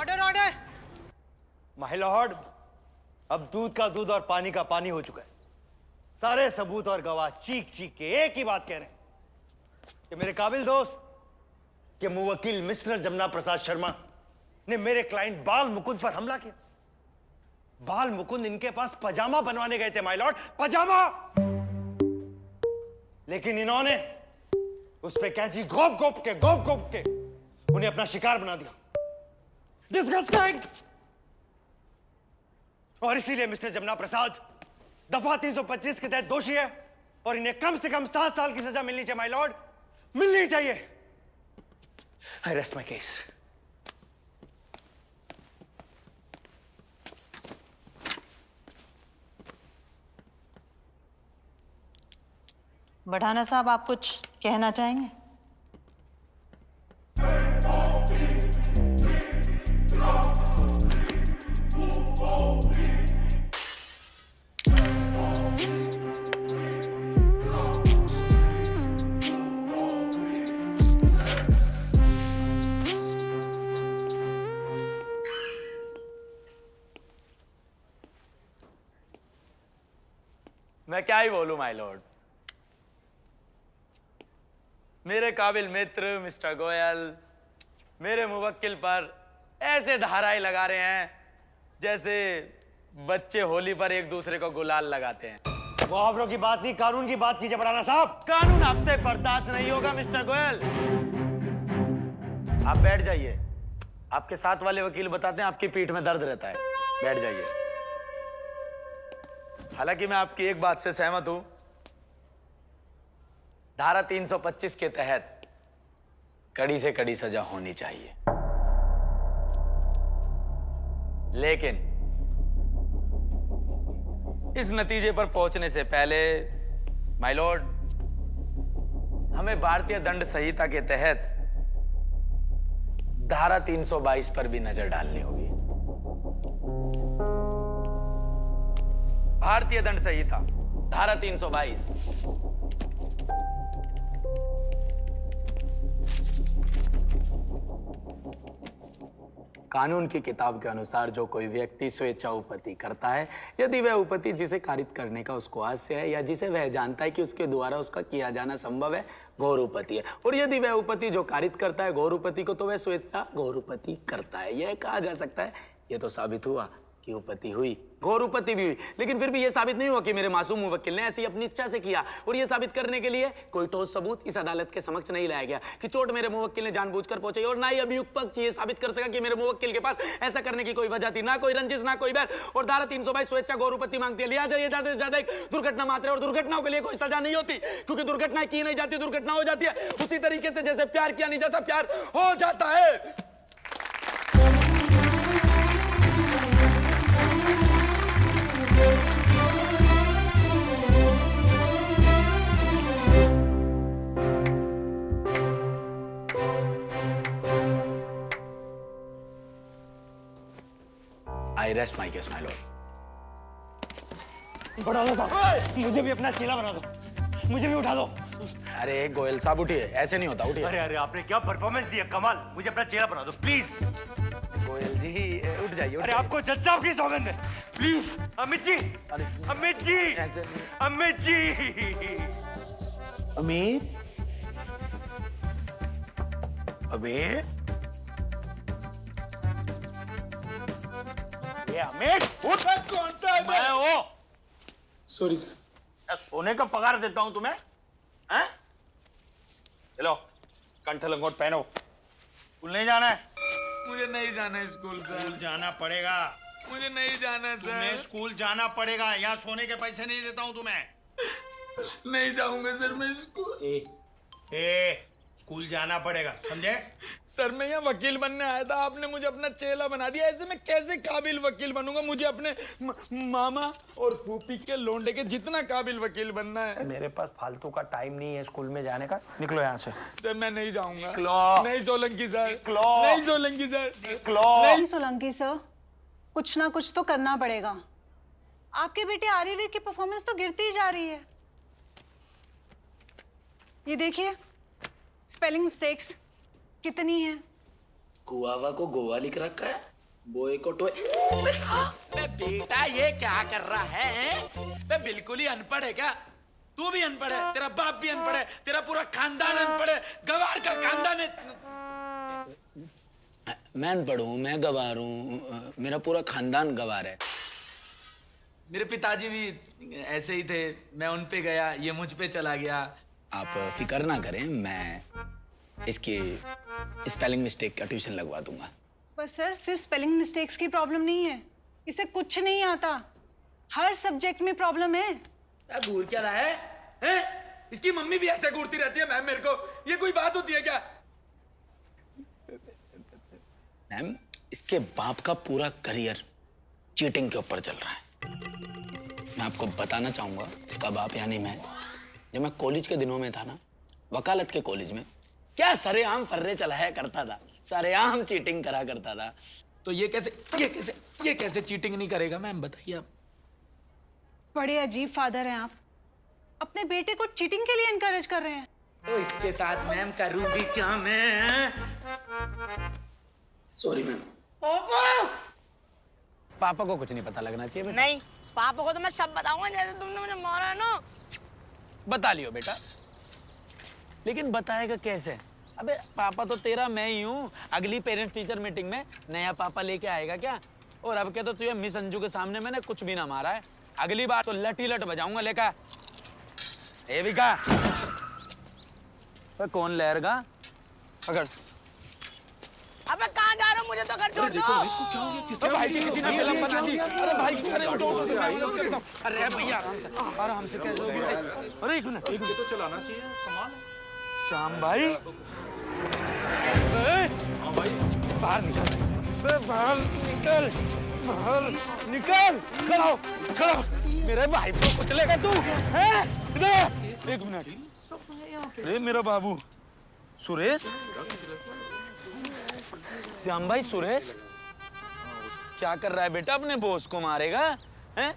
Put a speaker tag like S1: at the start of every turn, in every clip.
S1: Order order.
S2: My Lord, अब दूध का दूध और पानी का पानी हो चुका है। सारे सबूत और गवाह चीख चीख के एक ही बात कह रहे हैं कि मेरे काबिल दोस्त के मुवक्किल मिस्टर जमुना प्रसाद शर्मा ने मेरे क्लाइंट बाल मुकुंद पर हमला किया। बाल मुकुंद इनके पास पजामा बनवाने गए थे माय लॉर्ड, पजामा। लेकिन इन्होंने उस पे कैंची घोप घोप के उन्हें अपना शिकार बना दिया। डिस्गस्टिंग। और इसीलिए मिस्टर जमुना प्रसाद दफा 325 के तहत दोषी है और इन्हें कम से कम 7 साल की सजा मिलनी चाहिए माय लॉर्ड, मिलनी चाहिए। आई रेस्ट माय केस।
S3: बढ़ाना साहब, आप कुछ कहना चाहेंगे?
S4: मैं क्या ही बोलूं माय लॉर्ड। मेरे काबिल मित्र मिस्टर गोयल मेरे मुवक्किल पर ऐसे धाराएं लगा रहे हैं जैसे बच्चे होली पर एक दूसरे को गुलाल लगाते हैं।
S2: मुहावरों की बात नहीं, कानून की बात कीजिए बढ़ाना साहब।
S4: कानून आपसे बर्दाश्त नहीं होगा मिस्टर गोयल। आप बैठ जाइए। आपके साथ वाले वकील बताते हैं आपकी पीठ में दर्द रहता है। बैठ जाइए। हालांकि मैं आपकी एक बात से सहमत हूं, धारा 325 के तहत कड़ी से कड़ी सजा होनी चाहिए, लेकिन इस नतीजे पर पहुंचने से पहले माय लॉर्ड, हमें भारतीय दंड संहिता के तहत धारा 322 पर भी नजर डालनी होगी। भारतीय दंड संहिता धारा 322। कानून की किताब के अनुसार जो कोई व्यक्ति स्वेच्छा उपपत्ति करता है, यदि वह उपपत्ति जिसे कारित करने का उसको हास्य है या जिसे वह जानता है कि उसके द्वारा उसका किया जाना संभव है, घोर उपपत्ति है। और यदि वह उपपत्ति जो कारित करता है घोर उपपत्ति को, तो वह स्वेच्छा घोर उपपत्ति करता है। यह कहा जा सकता है, यह तो साबित हुआ कि उपपत्ति हुई, घोर उपपत्ति भी हुई, लेकिन फिर भी यह साबित नहीं हुआ कि मेरे मासूम मुवक्किल ने ऐसी अपनी इच्छा से किया। और यह साबित करने के लिए कोई ठोस सबूत इस अदालत के समक्ष नहीं लाया गया कि चोट मेरे मुवक्किल ने जानबूझकर पहुंचाई, और ना ही अभियुक्त पक्ष ये साबित कर सका कि मेरे मुवक्किल के पास ऐसा करने की कोई वजह थी, ना कोई रंजिश, ना कोई बैर। और धारा 322 स्वेच्छा घोर उपपत्ति मांगती है। लिहाजा ये ज्यादा से ज्यादा एक दुर्घटना मात्र है, और दुर्घटनाओं के लिए कोई सजा नहीं होती, क्योंकि दुर्घटनाएं की नहीं जाती, दुर्घटना हो जाती है। उसी तरीके से जैसे प्यार किया नहीं जाता, प्यार हो जाता है। I rest my case, my lord.
S2: बढ़ाना साहब, मुझे भी अपना चेला बना दो, मुझे भी उठा दो।
S4: अरे गोयल साहब उठिए, ऐसे नहीं होता, उठिए।
S2: अरे अरे, आपने क्या परफॉर्मेंस दिया, कमाल। मुझे अपना चेला बना दो प्लीज।
S4: गोयल जी उठ जाइए।
S2: अरे आपको जज साहब की सौगंध है, प्लीज। अमित जी,
S4: अरे
S2: अमित जी,
S4: ऐसे नहीं।
S2: अमित जी।
S5: अमित, अमित,
S2: ये अमित, उठ।
S5: कौन सा है?
S2: मैं वो
S5: सॉरी सर।
S2: सोने का पगार देता हूं तुम्हें, हैं? चलो कंठ लंगोट पहनो, स्कूल नहीं जाना है।
S5: मुझे नहीं जाना है स्कूल सर।
S2: स्कूल जाना पड़ेगा,
S5: मुझे नहीं जाना है
S2: तुम्हें
S5: सर।
S2: स्कूल जाना पड़ेगा। यहाँ सोने के पैसे नहीं देता हूं तुम्हें।
S5: नहीं जाऊंगा सर मैं स्कूल।
S2: ए, स्कूल जाना पड़ेगा, समझे?
S5: सर मैं यहाँ वकील बनने आया था, आपने मुझे अपना चेला बना दिया। ऐसे मैं कैसे काबिल वकील बनूंगा? मुझे अपने मामा और फूफी के लोंडे के जितना काबिल वकील बनना है।
S2: मेरे पास फालतू का टाइम नहीं है स्कूल में जाने का, निकलो यहाँ से।
S5: सर मैं नहीं जाऊंगा।
S2: निकलो।
S5: नहीं सोलंकी सर,
S2: निकलो।
S5: नहीं सोलंकी सर,
S2: निकलो।
S3: नहीं सोलंकी सर, कुछ ना कुछ तो करना पड़ेगा। आपके बेटे आर्यवीर की परफॉर्मेंस तो गिरती ही जा रही है। ये देखिए, स्पेलिंग मिस्टेक्स कितनी है।
S4: गुआवा को गोवा लिख रखा है। बॉयकॉट हुए।
S5: बे बेटा ये क्या कर रहा है? बे बिल्कुल ही अनपढ़ है क्या? तू भी अनपढ़ है, तेरा बाप भी अनपढ़ है, तेरा पूरा खानदान अनपढ़ है, गवार का खानदान है।
S4: मैं अनपढ़ हूँ, मैं गवार हूँ, मेरा पूरा खानदान गवार है।
S5: मेरे पिताजी भी ऐसे ही थे, मैं उन पे गया, ये मुझ पे चला गया।
S4: आप फिक्र ना करें, मैं इसकी स्पेलिंग मिस्टेक का ट्यूशन लगवा दूंगा।
S3: पर सर सिर्फ स्पेलिंग मिस्टेक्स की प्रॉब्लम नहीं है, इसे कुछ नहीं आता, हर सब्जेक्ट में प्रॉब्लम है।
S5: क्या घूर क्या रहा है? हैं? इसकी मम्मी भी ऐसे घूरती रहती है मैम मेरे को, ये कोई बात होती है क्या?
S4: मैम, इसके बाप का पूरा करियर चीटिंग के ऊपर चल रहा है। मैं आपको बताना चाहूंगा, इसका बाप यानी मैं, जब मैं कॉलेज के दिनों में था ना, वकालत के कॉलेज में, क्या सरेआम फर्रे चलाया करता था, सरेआम चीटिंग करा करता था।
S5: तो ये कैसे चीटिंग नहीं करेगा मैम, बताइए आप।
S3: बड़े अजीब फादर हैं आप, अपने बेटे को चीटिंग के लिए इनकरेज कर रहे हैं।
S5: तो इसके साथ मैम करूं भी क्या मैं?
S4: Sorry ma'am. पापा को कुछ नहीं पता लगना चाहिए बेटा।
S1: नहीं, पापा को तो मैं सब बताऊंगा, जैसे तुमने मुझे मारा है ना।
S4: बता लियो बेटा, लेकिन बताएगा कैसे? अबे पापा तो तेरा मैं ही हूँ। अगली पेरेंट्स टीचर मीटिंग में नया पापा लेके आएगा क्या? और अब क्या, तो तुझे मिस अंजू के सामने मैंने कुछ भी ना मारा है, अगली बार तो लटी लट बजाऊंगा लेकर। ए विका, कौन लहरगा? पकड़।
S1: अबे कहाँ जा रहे हो? मुझे तो घर छोड़ दो।
S5: इसको क्या हो गया? किसने
S4: भाई किसी ने फिल्म बना दी। अरे भाई, अरे उठो उठो। अरे भैया आराम से कैसे होगी? अरे एक मिनट,
S2: तो चलाना चाहिए, कमाल है।
S4: श्याम भाई,
S2: हाँ भाई,
S4: बाहर निकल, बाहर निकल, बाहर निकल। खड़ा हो, खड़ा हो। मेरे भाई को कुचलेगा तू, हैं? इधर एक मिनट। अरे मेरा बाबू सुरेश, श्याम भाई, सुरेश क्या कर रहा है बेटा? अपने बॉस को मारेगा हैं?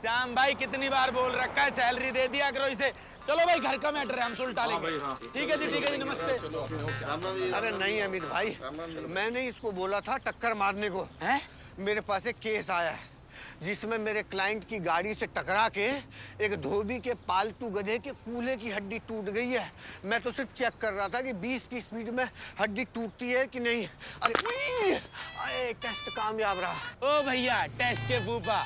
S4: श्याम भाई कितनी बार बोल रखा है, सैलरी दे दिया करो इसे। चलो भाई, घर का मैटर है, हम सुलटा लेंगे। ठीक है जी, ठीक है जी, नमस्ते।
S6: अरे नहीं अमित भाई, मैंने इसको बोला था टक्कर मारने को।
S4: हैं?
S6: मेरे पास एक केस आया है जिसमें मेरे क्लाइंट की गाड़ी से टकरा के एक धोबी के पालतू गधे के कूल्हे की हड्डी टूट गई है। मैं तो सिर्फ चेक कर रहा था कि 20 की स्पीड में हड्डी टूटती है कि नहीं। अरे टेस्ट कामयाब रहा।
S4: ओ भैया, टेस्ट के फूफा,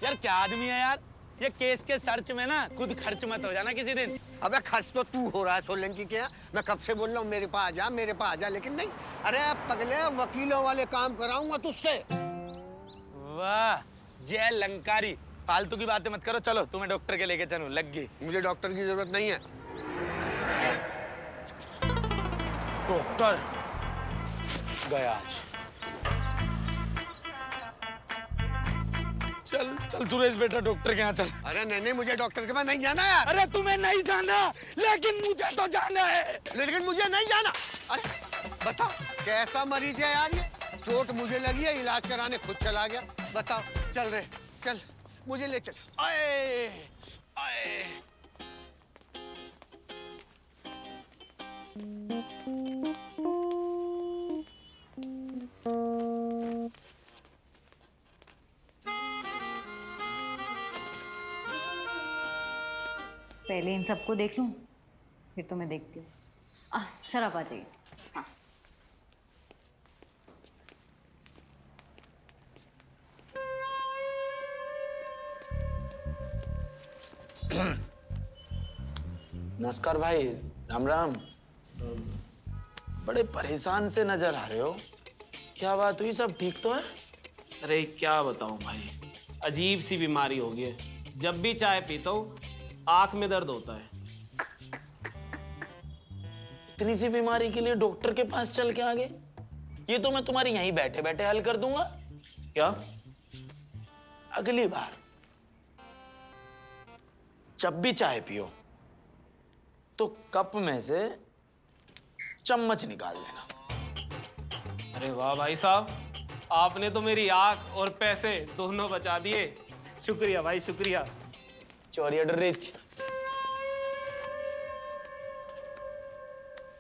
S4: यार क्या आदमी है यार। ये केस के सर्च में ना खुद खर्च मत हो जाना किसी दिन।
S6: अबे खर्च तो तू हो रहा है सोलंकी के यहाँ। मैं कब से बोल रहा हूँ मेरे पास आ जा, मेरे पास आ जा, लेकिन नहीं। अरे पगले, वकीलों वाले काम कराऊंगा तुझसे।
S4: वाह जय लंकारी, फालतू की बातें मत करो। चलो तुम्हें डॉक्टर के लेके चलूं, लग गई।
S6: मुझे डॉक्टर की जरूरत नहीं है।
S4: डॉक्टर गया आज। चल चल सुरेश बेटा, डॉक्टर के यहाँ चल।
S6: अरे नहीं, मुझे डॉक्टर के पास नहीं जाना यार।
S4: अरे तुम्हें नहीं जाना, लेकिन मुझे तो जाना है।
S6: लेकिन मुझे नहीं जाना। अरे बताओ कैसा मरीज है यार ये? चोट मुझे लगी है, इलाज कराने खुद चला गया। बताओ, चल रे चल, मुझे ले चल। आए आए।
S7: पहले इन सबको देख लूं, फिर तो मैं देखती हूँ। सर आप आ जाइए। हाँ।
S4: नमस्कार भाई, राम राम। बड़े परेशान से नजर आ रहे हो, क्या बात हुई? सब ठीक तो है?
S8: अरे क्या बताऊं भाई, अजीब सी बीमारी हो गई है। जब भी चाय पीता हूँ आंख में दर्द होता है।
S4: इतनी सी बीमारी के लिए डॉक्टर के पास चल के आ गए? ये तो मैं तुम्हारी यहीं बैठे बैठे हल कर दूंगा।
S8: क्या?
S4: अगली बार जब भी चाय पियो तो कप में से चम्मच निकाल देना।
S8: अरे वाह भाई साहब, आपने तो मेरी आंख और पैसे दोनों बचा दिए। शुक्रिया भाई, शुक्रिया।
S4: चोरियर रिच।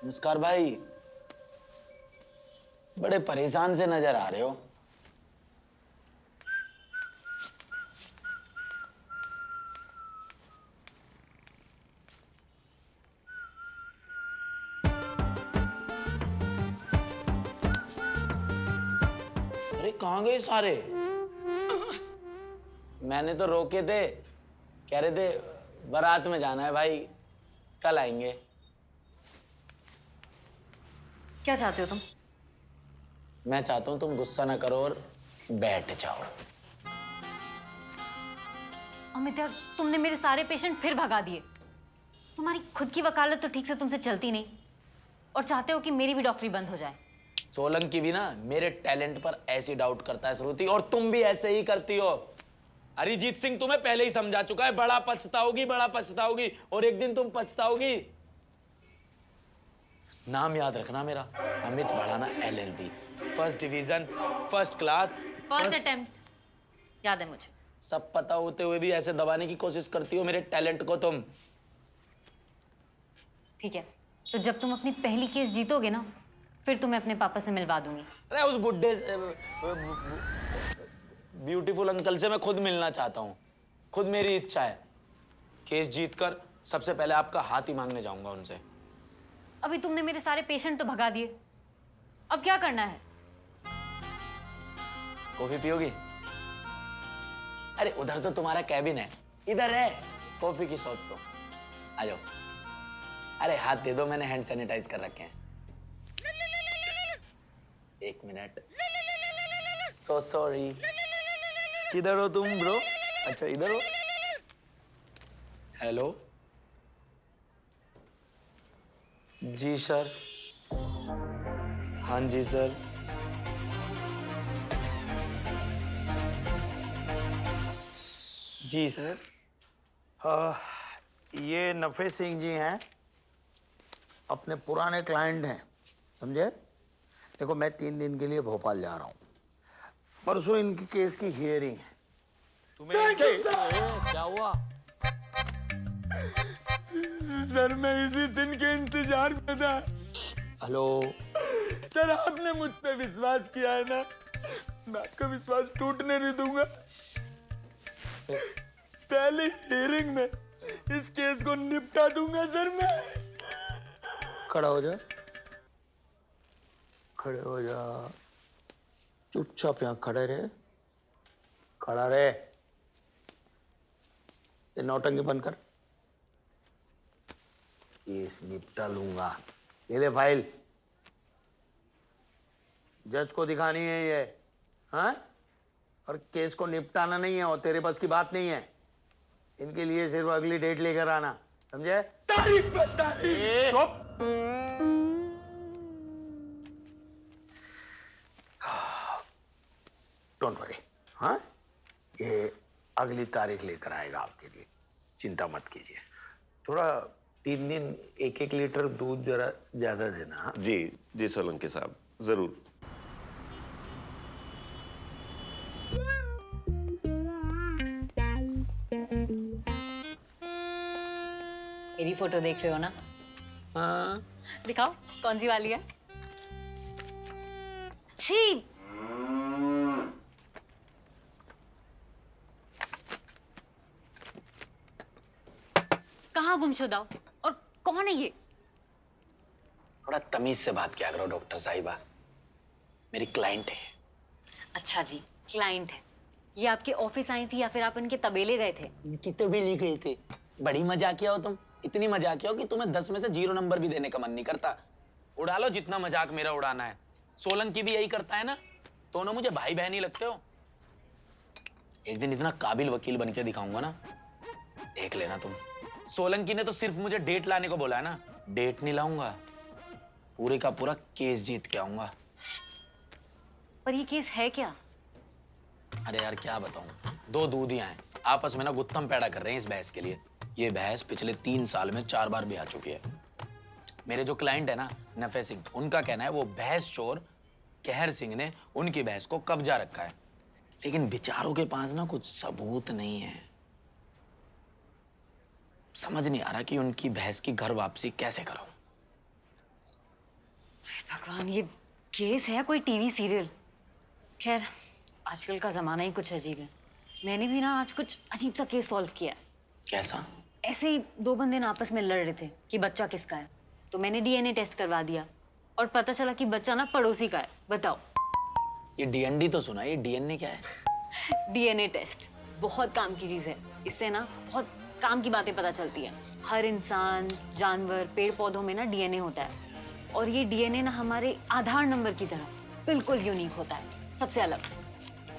S4: नमस्कार भाई, बड़े परेशान से नजर आ रहे हो, कहाँ गए सारे? मैंने तो रोके थे, कह रहे थे बारात में जाना है भाई, कल आएंगे।
S7: क्या चाहते हो तुम?
S4: मैं चाहता हूं तुम गुस्सा ना करो और बैठ जाओ।
S7: अमित यार, तुमने मेरे सारे पेशेंट फिर भगा दिए। तुम्हारी खुद की वकालत तो ठीक से तुमसे चलती नहीं, और चाहते हो कि मेरी भी डॉक्टरी बंद हो जाए।
S4: सोलंकी भी ना मेरे टैलेंट पर ऐसी डाउट करता है श्रुति, और तुम भी ऐसे ही करती हो। अरिजीत सिंह तुम्हें पहले ही समझा चुका है, बड़ा पछताओगी, बड़ा पछताओगी, और एक दिन तुम पछताओगी। नाम याद रखना मेरा, Amit Bhadana LLB, first division, first class,
S7: first attempt. याद है मुझे।
S4: सब पता होते हुए भी ऐसे दबाने की कोशिश करती हो मेरे टैलेंट को तुम।
S7: ठीक है, तो जब तुम अपनी पहली केस जीतोगे ना, फिर तुम्हें अपने पापा से मिलवा दूंगी।
S4: अरे उस बुड्ढे ब्यूटीफुल अंकल से मैं खुद मिलना चाहता हूँ, खुद मेरी इच्छा है। केस जीतकर सबसे पहले आपका हाथ ही मांगने जाऊंगा उनसे।
S7: अभी तुमने मेरे सारे पेशेंट तो भगा दिए, अब क्या करना है?
S4: कॉफी पियोगी? अरे उधर तो तुम्हारा कैबिन है, इधर है कॉफी की शॉप तो। आ जाओ। अरे हाथ दे दो, मैंने हैंड सैनिटाइज कर रखे हैं। एक मिनट। So sorry. किधर हो तुम ब्रो? अच्छा इधर हो। हेलो जी सर। हाँ जी सर। जी सर।
S9: ये नफे सिंह जी हैं, अपने पुराने क्लाइंट हैं, समझे? देखो मैं 3 दिन के लिए भोपाल जा रहा हूँ, परसों इनकी केस की हियरिंग है। तुम्हें क्या हुआ?
S5: सर मैं इसी दिन के इंतजार में था।
S9: हेलो
S5: सर आपने मुझ पे विश्वास किया है ना, मैं आपका विश्वास टूटने नहीं दूंगा। पहले हियरिंग में इस केस को निपटा दूंगा सर मैं।
S9: खड़ा हो जा, खड़े हो जा, चुपचाप यहाँ खड़े रहे, खड़ा रहे। ये नौटंकी बंद कर। केस निपटा लूंगा। ये ले फाइल, जज को दिखानी है ये, हाँ? और केस को निपटाना नहीं है, और तेरे पास की बात नहीं है। इनके लिए सिर्फ अगली डेट लेकर आना, समझे?
S5: तारीफ पे तारीफ।
S9: चुप। डोंट वरी, हाँ? ये अगली तारीख लेकर आएगा आपके लिए, चिंता मत कीजिए। थोड़ा 3 दिन 1-1 लीटर दूध जरा ज्यादा देना, हाँ?
S10: जी जी सोलंकी साहब, जरूर।
S7: मेरी फोटो देख रहे हो ना?
S4: हाँ।
S7: दिखाओ कौन सी वाली है। छी! कहाँ गुमशुदा हो? और कौन है ये?
S4: थोड़ा तमीज से बात किया करो डॉक्टर साहिबा, मेरी क्लाइंट है।
S7: अच्छा जी, क्लाइंट है। ये आपके ऑफिस आई थी या फिर आप इनके तबेले गए थे?
S4: इनकी तबेले गए थे। बड़ी मजाकिया हो तुम, इतनी मजाकिया हो कि तुम्हें 10 में से 0 नंबर भी देने का मन नहीं करता। उड़ा लो जितना मजाक मेरा उड़ाना है। सोलंकी भी यही करता है ना, दोनों मुझे भाई बहन ही लगते हो। एक दिन इतना काबिल वकील बन के दिखाऊंगा ना, देख लेना तुम। सोलंकी ने तो सिर्फ मुझे डेट लाने को बोला है ना, डेट नहीं लाऊंगा, पूरे का पूरा केस जीत के आऊंगा।
S7: पर ये केस है क्या?
S4: अरे यार क्या बताऊं, 2 दूधियां हैं आपस में ना गुत्थम पैदा कर रहे हैं इस भैंस के लिए। ये भैंस पिछले 3 साल में 4 बार ब्याह चुकी है। मेरे जो क्लाइंट है ना नफे सिंह, उनका कहना है वो भैंस चोर कहर सिंह ने उनकी भैंस को कब्जा रखा है, लेकिन बेचारों के पास ना कुछ सबूत नहीं है। समझ नहीं आ रहा कि उनकी भैंस की घर वापसी कैसे करूं।
S7: भगवान, ये केस है कोई टीवी सीरियल? खैर आजकल का जमाना ही कुछ अजीब है। मैंने भी ना आज कुछ अजीब सा केस सॉल्व किया।
S4: कैसा?
S7: ऐसे ही 2 बंदे ना आपस में लड़ रहे थे कि बच्चा किसका है, तो मैंने DNA टेस्ट करवा दिया और पता चला कि बच्चा ना पड़ोसी का है। बताओ।
S4: ये डीएनडी तो सुना, ये डीएनए क्या है?
S7: डीएनए टेस्ट बहुत काम की चीज है। इससे ना बहुत काम की बातें पता चलती है। हर इंसान, जानवर, पेड़ पौधों में ना डीएनए होता है और ये डीएनए ना हमारे आधार नंबर की तरह बिल्कुल यूनिक होता है, सबसे अलग।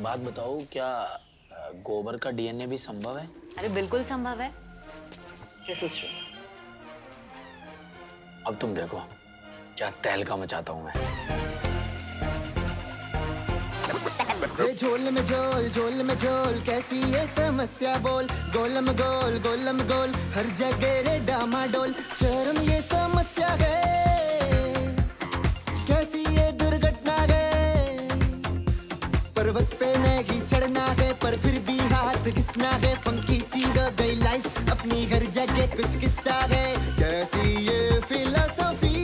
S4: बात बताओ, क्या गोबर का डीएनए भी संभव है?
S7: अरे बिल्कुल संभव है। क्या सोच रहे हो?
S4: अब तुम देखो क्या तहलका मचाता हूं मैं।
S11: झोल में झोल, झोल में झोल, कैसी ये समस्या बोल। गोलम गोल, हर जगह रे डामाडोल। चरम ये समस्या है, कैसी ये दुर्घटना है। पर्वत पे नहीं चढ़ना है, पर फिर भी हाथ घिसना है। फंकी सी हो गई लाइफ, अपनी हर जगह कुछ किस्सा है। कैसी ये फिलॉसफी।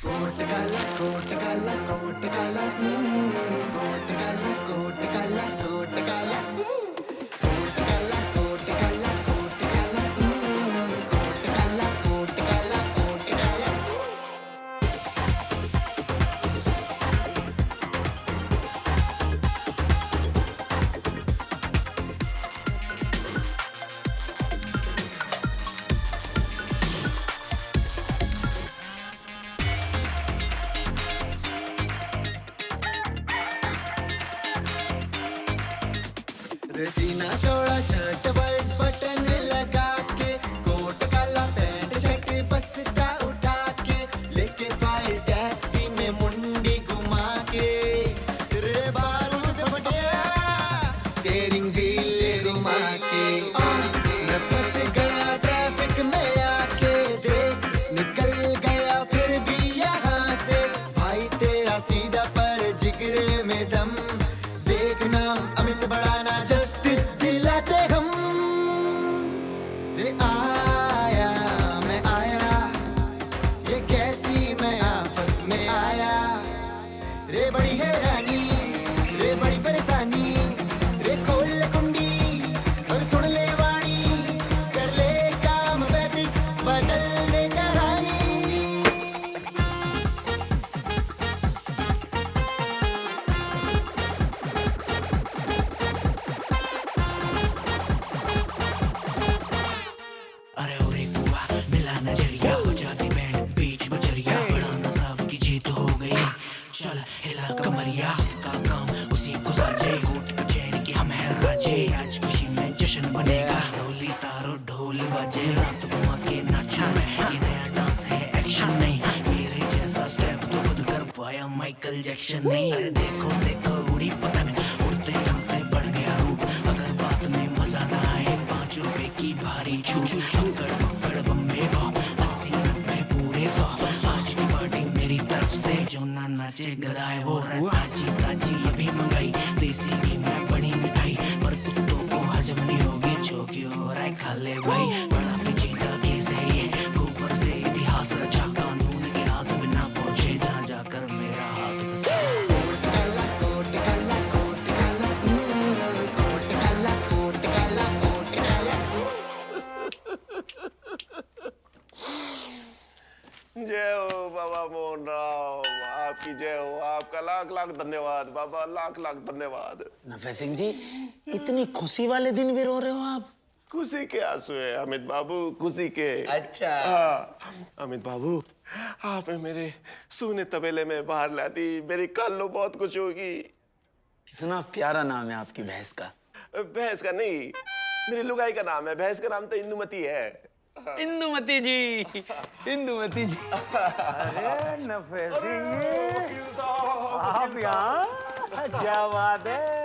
S11: कोट काला, कोट काला, कोट काला, कोट काला, कोट काला, कोट काला, कोट काला, कोट काला, कोट काला, कोट काला, कोट काला, कोट काला। सीना चौड़ा शर्ट वाइट बटन लगा के, कोट काला पैंट शर्ट बस्ता उठा के, लेके फाइल टैक्सी में मुंडी घुमा के। रे बारूद फटिया स्टीयरिंग व्हील घुमा के। मैं फंस गया ट्रैफिक में आके, देख निकल गया फिर भी यहाँ से। भाई तेरा सीधा पर जिगरे में दम, देख नाम अमित बढ़ाना जस्टिस दिलाते हम। रे आया मैं आया, ये कैसी मैं आफत में आया। रे बड़ी हैरानी, रे बड़ी परेशानी। रे खोल ले कुंडी और सुन ले वाणी, कर ले काम 35 बदल दे कहानी।
S12: अरे ओरे कुआ मिला नजरिया, बजाती बैंड बीच बजरिया। बड़ा नसाब की जीत हो गई, चल हिला कमरिया। जिसका काम उसी को साजे, कोर्ट कचहरी के हम है राजे। आज खुशी में जश्न बनेगा, ढोली तारो ढोल बाजे। रात घुमा के नाचू मैं, ये नया डांस है एक्शन नहीं। मेरे जैसा स्टेप तो खुद कर पाया माइकल जैक्सन नहीं। अरे देखो देखो उड़ी पतंग, उड़ते उड़ते बढ़ गया रूप। अगर बात में मजा ना आए, 5 रुपए की भारी छूट। अंकड़ बंकड़ बम्बे बो, 80 90 पूरे 100। आज की पार्टी मेरी तरफ से, जो ना नाचे गदाए वो ताजी ताजी अभी मंगाई। देसी घी में बड़ी मिठाई, पर कुत्तों को हजम नहीं होगी। जो क्यों हो रहा है खा ले भाई, बड़ा पेचीदा केस है ये। ऊपर से इतिहास रचा, कानून के हाथ में ना पहुंचे, जहाँ जाकर मेरा हाथ फंसा।
S11: कोट काला, कोट काला, कोट काला, कोट काला, कोट काला, कोट काला।
S10: जय हो बाबा मोहन राव, आपकी जय हो। आपका लाख लाख धन्यवाद बाबा, लाख लाख धन्यवाद।
S4: नफे सिंह जी, इतनी खुशी वाले दिन भी रो रहे हो आप?
S10: खुशी के आंसू है अमित बाबू, खुशी के।
S4: अच्छा।
S10: हाँ अमित बाबू, आपने मेरे सूने तबेले में बाहर ला दी, मेरी काल्लो बहुत खुश होगी।
S4: कितना प्यारा नाम है आपकी भैंस का।
S10: भैंस का नहीं, मेरी लुगाई का नाम है। भैंस का नाम तो इंदुमती है।
S4: इंदुमती जी, इंदुमती जी।
S9: अरे नफे सिंह, आप यहाँ? क्या बात है,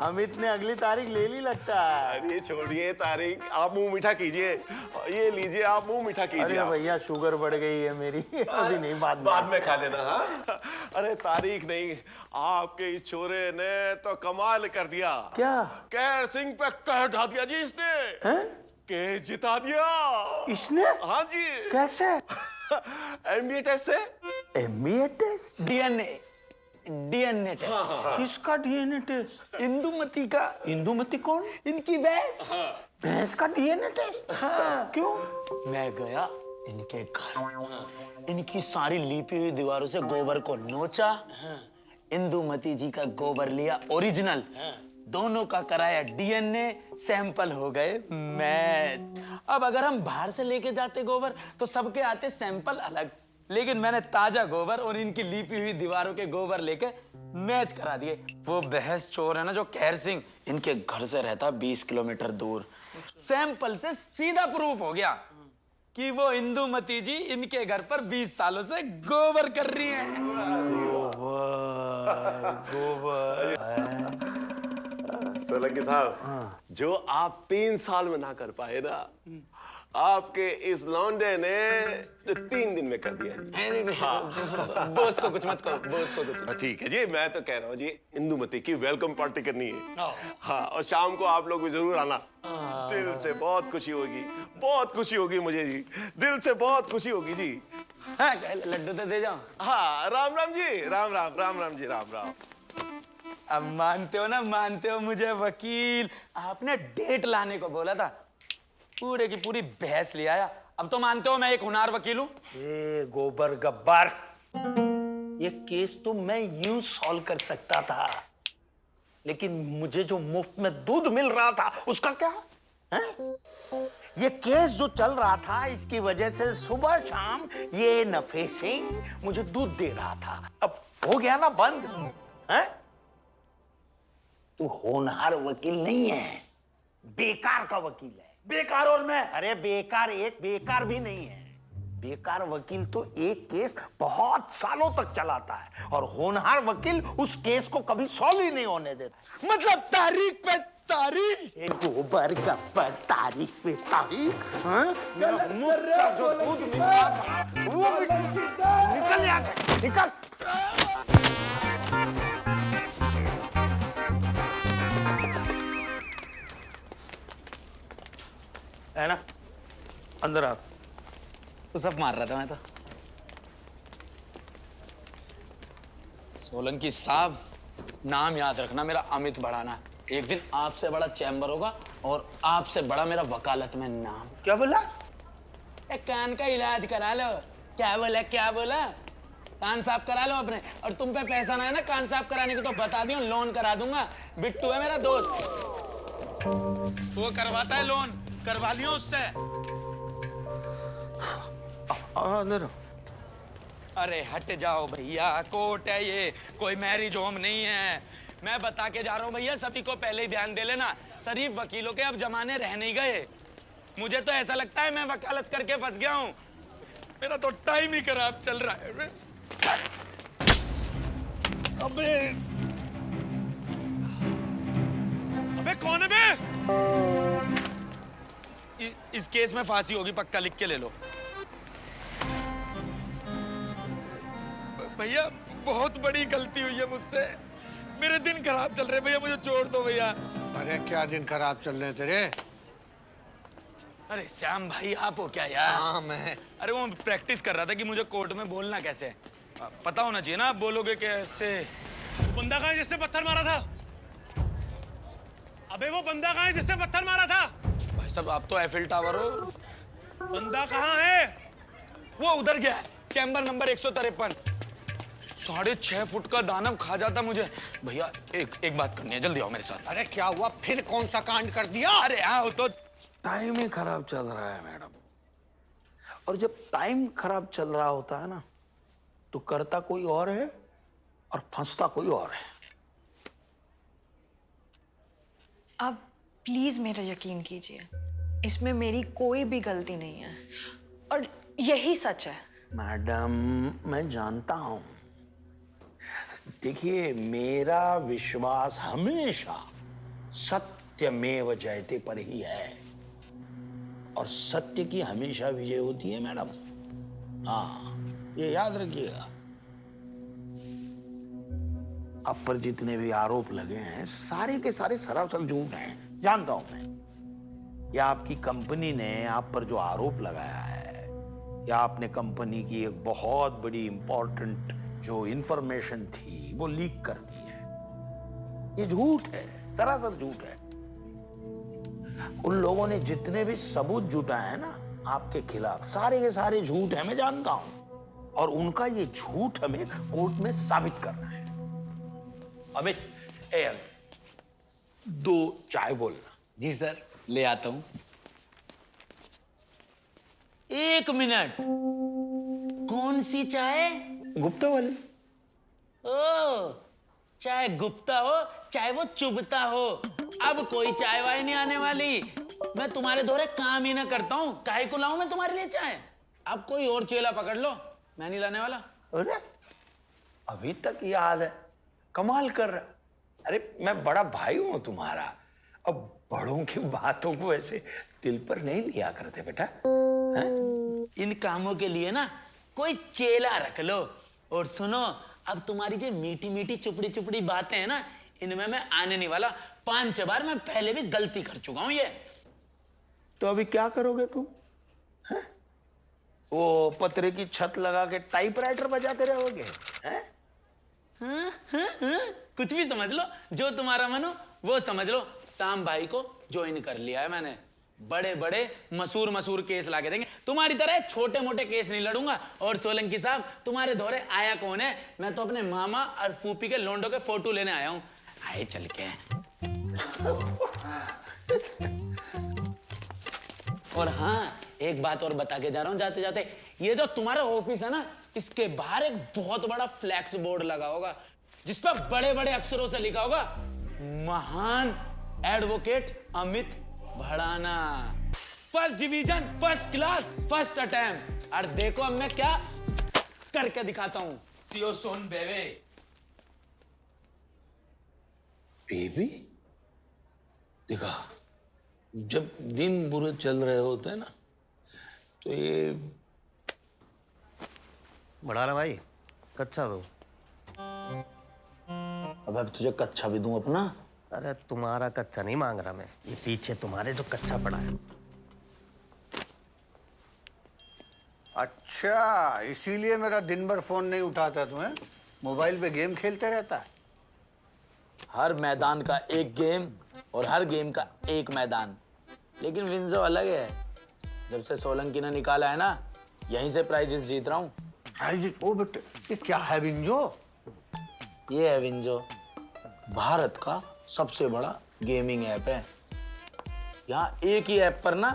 S9: अमित ने अगली तारीख ले ली लगता है।
S10: अरे छोड़िए तारीख, आप मुंह मीठा कीजिए। ये लीजिए, आप मुंह मीठा कीजिए।
S9: अरे भैया शुगर बढ़ गई है मेरी, अभी नहीं,
S10: बाद में खा लेना। हाँ अरे तारीख नहीं, आपके इस छोरे ने तो कमाल कर दिया।
S9: क्या?
S10: कैर सिंह पे कह ढा दिया जी इसने।
S9: हैं?
S10: केस जिता दिया
S9: इसने?
S10: हाँ जी।
S9: कैसे?
S10: एमबीए टेस्ट से।
S9: MBA test?
S4: DNA DNA test.
S9: किसका डीएनए टेस्ट?
S4: इंदुमती का।
S9: इंदुमती कौन?
S4: इनकी भैंस।
S9: भैंस का डीएनए टेस्ट? हाँ। क्यों?
S4: मैं गया इनके घर, इनकी सारी लीपी हुई दीवारों से गोबर को नोचा, इंदुमती जी का गोबर लिया ओरिजिनल, दोनों का कराया डीएनए, सैंपल हो गए मैच। अब अगर हम बाहर से लेके जाते गोबर तो सबके आते सैंपल अलग, लेकिन मैंने ताजा गोबर और इनकी लीपी हुई दीवारों के गोबर लेके मैच करा दिए। वो बहस चोर है ना जो कहर सिंह, इनके घर से रहता 20 किलोमीटर दूर, सैंपल से सीधा प्रूफ हो गया कि वो इंदुमती जी इनके घर पर 20 सालों से गोबर कर रही हैं।
S10: गोबर सोलंकी साहब, जो आप 3 साल में ना कर पाए ना, आपके इस लौंडे ने 3 दिन में कर दिया।
S4: बॉस को कुछ मत कहो, बॉस को कुछ।
S10: ठीक है जी, मैं तो कह रहा हूँ जी, इंदुमती की वेलकम पार्टी करनी है। हाँ, और शाम को आप लोग भी जरूर आना। दिल से बहुत खुशी होगी, बहुत खुशी होगी मुझे जी, दिल से बहुत खुशी होगी जी।
S4: हाँ, लड्डू तो दे जाओ।
S10: हाँ, राम राम जी, राम राम, राम राम जी, राम राम।
S4: अब मानते हो ना, मानते हो मुझे वकील? आपने डेट लाने को बोला था, पूरे की पूरी बहस ले आया। अब तो मानते हो मैं एक होनहार वकील हूँ?
S9: गोबर गब्बर, ये केस तो मैं यूं सॉल्व कर सकता था, लेकिन मुझे जो मुफ्त में दूध मिल रहा था उसका क्या है? ये केस जो चल रहा था, इसकी वजह से सुबह शाम ये नफे सिंह मुझे दूध दे रहा था। अब हो गया ना बंद है? तू होनहार वकील नहीं है, बेकार का वकील है।
S4: बेकार और मैं?
S9: अरे बेकार एक बेकार भी नहीं है। बेकार वकील तो एक केस बहुत सालों तक चलाता है, और होनहार वकील उस केस को कभी सॉल्व ही नहीं होने देता।
S4: मतलब तारीख पे तारीख,
S9: गोबर गब्बर, तारीख पे तारीख। मेरा मुफ्त का जो दूध मिलता था वो निकल यहाँ से, निकल।
S4: है ना, अंदर आ। तो सब मार रहा था मैं तो। सोलंकी साहब, नाम याद रखना मेरा अमित बढ़ाना। एक दिन आपसे बड़ा चैम्बर होगा और आपसे बड़ा मेरा वकालत में नाम।
S9: क्या बोला?
S4: एक कान का इलाज करा लो। क्या बोला, क्या बोला? कान साफ करा लो अपने। और तुम पे पैसा ना है ना कान साफ कराने को तो बता दियो, लोन करा दूंगा। बिट्टू है मेरा दोस्त, वो करवाता है लोन, करवा लियो उससे।
S9: अंदर।
S4: अरे हट जाओ भैया, कोर्ट है ये, कोई मैरिज होम नहीं है। मैं बता के जा रहा हूँ भैया, सभी को पहले ही ध्यान दे लेना, शरीफ वकीलों के अब जमाने रह नहीं गए। मुझे तो ऐसा लगता है मैं वकालत करके फंस गया हूँ। मेरा तो टाइम ही खराब चल रहा है। अबे अबे कौन है बे? इस केस में फांसी होगी पक्का, लिख के ले लो। भैया बहुत बड़ी गलती हुई है मुझसे, मेरे दिन खराब चल रहे भैया, मुझे छोड़ दो भैया।
S6: अरे क्या दिन खराब चल रहे हैं तेरे?
S4: अरे श्याम भाई आप हो क्या यार?
S6: हाँ मैं।
S4: अरे वो प्रैक्टिस कर रहा था कि मुझे कोर्ट में बोलना कैसे, पता होना चाहिए ना, आप बोलोगे कैसे।
S2: बंदा कहाँ है जिसने पत्थर मारा था? अबे वो बंदा कहाँ है जिसने पत्थर मारा था?
S4: भाई साहब आप तो एफिल टावर हो।
S2: बंदा कहाँ है?
S4: वो उधर गया है, चैम्बर नंबर 153। 6.5 फुट का दानव खा जाता मुझे। भैया एक बात करनी है, जल्दी आओ मेरे साथ।
S6: अरे क्या हुआ, फिर कौन सा कांड कर दिया?
S4: अरे आओ तो।
S9: टाइम ही खराब चल रहा है मैडम, और जब टाइम खराब चल रहा होता है ना, तो करता कोई और है और फंसता कोई और है।
S13: आप प्लीज मेरा यकीन कीजिए, इसमें मेरी कोई भी गलती नहीं है और यही सच है।
S9: मैडम मैं जानता हूं, देखिए मेरा विश्वास हमेशा सत्यमेव जयते पर ही है, और सत्य की हमेशा विजय होती है मैडम। हाँ ये याद रखिएगा। आप पर जितने भी आरोप लगे हैं सारे के सारे सरासर झूठ हैं, जानता हूं मैं। या आपकी कंपनी ने आप पर जो आरोप लगाया है, या आपने कंपनी की एक बहुत बड़ी इंपॉर्टेंट जो इंफॉर्मेशन थी वो लीक कर दी है, ये झूठ है, सरासर झूठ है। उन लोगों ने जितने भी सबूत जुटाए हैं ना आपके खिलाफ, सारे के सारे झूठ है, मैं जानता हूं। और उनका ये झूठ हमें कोर्ट में साबित करना है। अमित, ए अमित, 2 चाय बोलना।
S4: जी सर, ले आता हूं। 1 मिनट, कौन सी चाय?
S9: गुप्ता वाली।
S4: ओ, चाहे गुप्ता हो चाहे वो चुभता हो, अब कोई चाय वाय नहीं आने वाली। मैं तुम्हारे दोहरे काम ही ना करता हूं, काहे को लाऊं मैं तुम्हारे लिए चाय? अब कोई और चेला पकड़ लो, मैं नहीं लाने वाला।
S9: अरे अभी तक याद है, कमाल कर रहा। अरे मैं बड़ा भाई हूं तुम्हारा, अब बड़ों की बातों को ऐसे दिल पर नहीं लिया करते बेटा। हैं?
S4: इन कामों के लिए ना कोई चेला रख लो। और सुनो, अब तुम्हारी जो मीठी मीठी चुपड़ी चुपड़ी बातें हैं ना, इनमें मैं आने नहीं वाला। 5-6 बार मैं पहले भी गलती कर चुका हूं ये।
S9: तो अभी क्या करोगे तुम? हैं? वो पतरे की छत लगा के टाइपराइटर बजाते रहोगे? हैं?
S4: हाँ, कुछ भी समझ लो, जो तुम्हारा मन हो वो समझ लो। शाम भाई को ज्वाइन कर लिया है मैंने। बड़े बड़े मशहूर केस लाके देंगे। तुम्हारी तरह छोटे मोटे केस नहीं लड़ूंगा। और सोलंकी साहब, तुम्हारे दौरे आया कौन है? मैं तो अपने मामा और फूफी के लोंडो के फोटो लेने आया हूं। आए चल के। और हाँ, एक बात और बता के जा रहा हूं जाते जाते, ये जो तुम्हारा ऑफिस है ना, इसके बाहर एक बहुत बड़ा फ्लैक्स बोर्ड लगा होगा, जिस पर बड़े बड़े अक्षरों से लिखा होगा, महान advocate Amit Bhadana, first division, first class, first attempt. और देखो अब मैं क्या करके दिखाता हूं।
S5: सीओ सोन बेबे।
S9: बेबी? देखा, जब दिन बुरे चल रहे होते हैं ना, तो ये
S2: बढ़ाना भाई, कच्चा दो।
S4: अब तुझे कच्चा भी दूं अपना?
S2: अरे तुम्हारा कच्चा नहीं मांग रहा मैं, ये पीछे तुम्हारे जो कच्चा पड़ा है।
S6: अच्छा, इसीलिए मेरा दिन भर फोन नहीं उठाता तुम्हें? मोबाइल पे गेम खेलते रहता है।
S4: हर मैदान का एक गेम और हर गेम का एक मैदान, लेकिन विंजो अलग है। जब से सोलंकी ने निकाला है ना, यहीं से प्राइजेस जीत रहा हूँ।
S6: प्राइजेस? ओ बेटे, ये क्या है विंजो?
S4: ये है विंजो, भारत का सबसे बड़ा गेमिंग ऐप है। यहाँ एक ही ऐप पर ना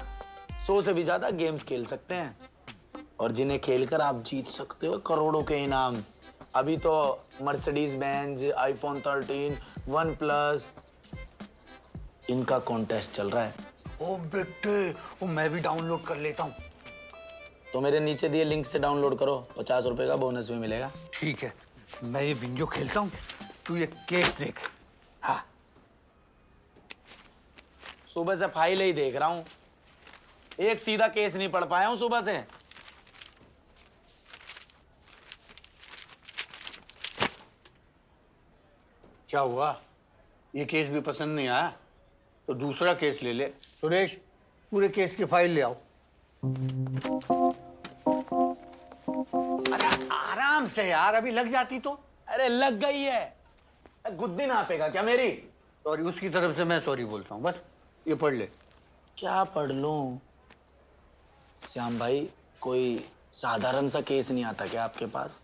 S4: 100 से भी ज्यादा गेम्स खेल सकते हैं, और जिन्हें खेलकर आप जीत सकते हो करोड़ों के इनाम। अभी तो मर्सिडीज बेंज, आईफोन 13, OnePlus, इनका कॉन्टेस्ट चल रहा है।
S6: ओ बेटे, वो मैं भी डाउनलोड कर लेता हूँ।
S4: तो मेरे नीचे दिए लिंक से डाउनलोड करो, 50 रुपए का बोनस भी मिलेगा।
S6: ठीक है, मैं ये बिंजो खेलता हूँ, तू ये केस देख। हाँ,
S4: सुबह से फाइल ही देख रहा हूँ, एक सीधा केस नहीं पढ़ पाया हूँ सुबह से।
S6: क्या हुआ? ये केस भी पसंद नहीं आया तो दूसरा केस ले ले। सुरेश, पूरे केस की फाइल ले आओ। अरे आराम से यार, अभी लग जाती तो।
S4: अरे लग गई है, गुद्दी नापेगा क्या मेरी?
S6: सॉरी, उसकी तरफ से मैं सॉरी बोलता हूँ। बस ये पढ़ ले।
S4: क्या पढ़ लूं? श्याम भाई, कोई साधारण सा केस नहीं आता क्या आपके पास?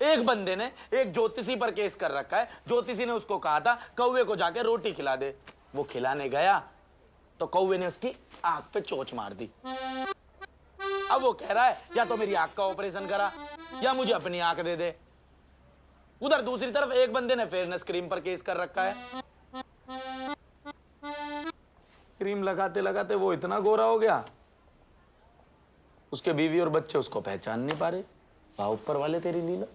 S4: एक बंदे ने एक ज्योतिषी पर केस कर रखा है। ज्योतिषी ने उसको कहा था कौवे को जाके रोटी खिला दे। वो खिलाने गया तो कौवे ने उसकी आंख पे चोंच मार दी। अब वो कह रहा है या तो मेरी आंख का ऑपरेशन करा या मुझे अपनी आंख दे दे। उधर दूसरी तरफ एक बंदे ने फेयरनेस क्रीम पर केस कर रखा है। क्रीम लगाते लगाते वो इतना गोरा हो गया, उसके बीवी और बच्चे उसको पहचान नहीं पा रहे। वाह ऊपर वाले तेरी लीला।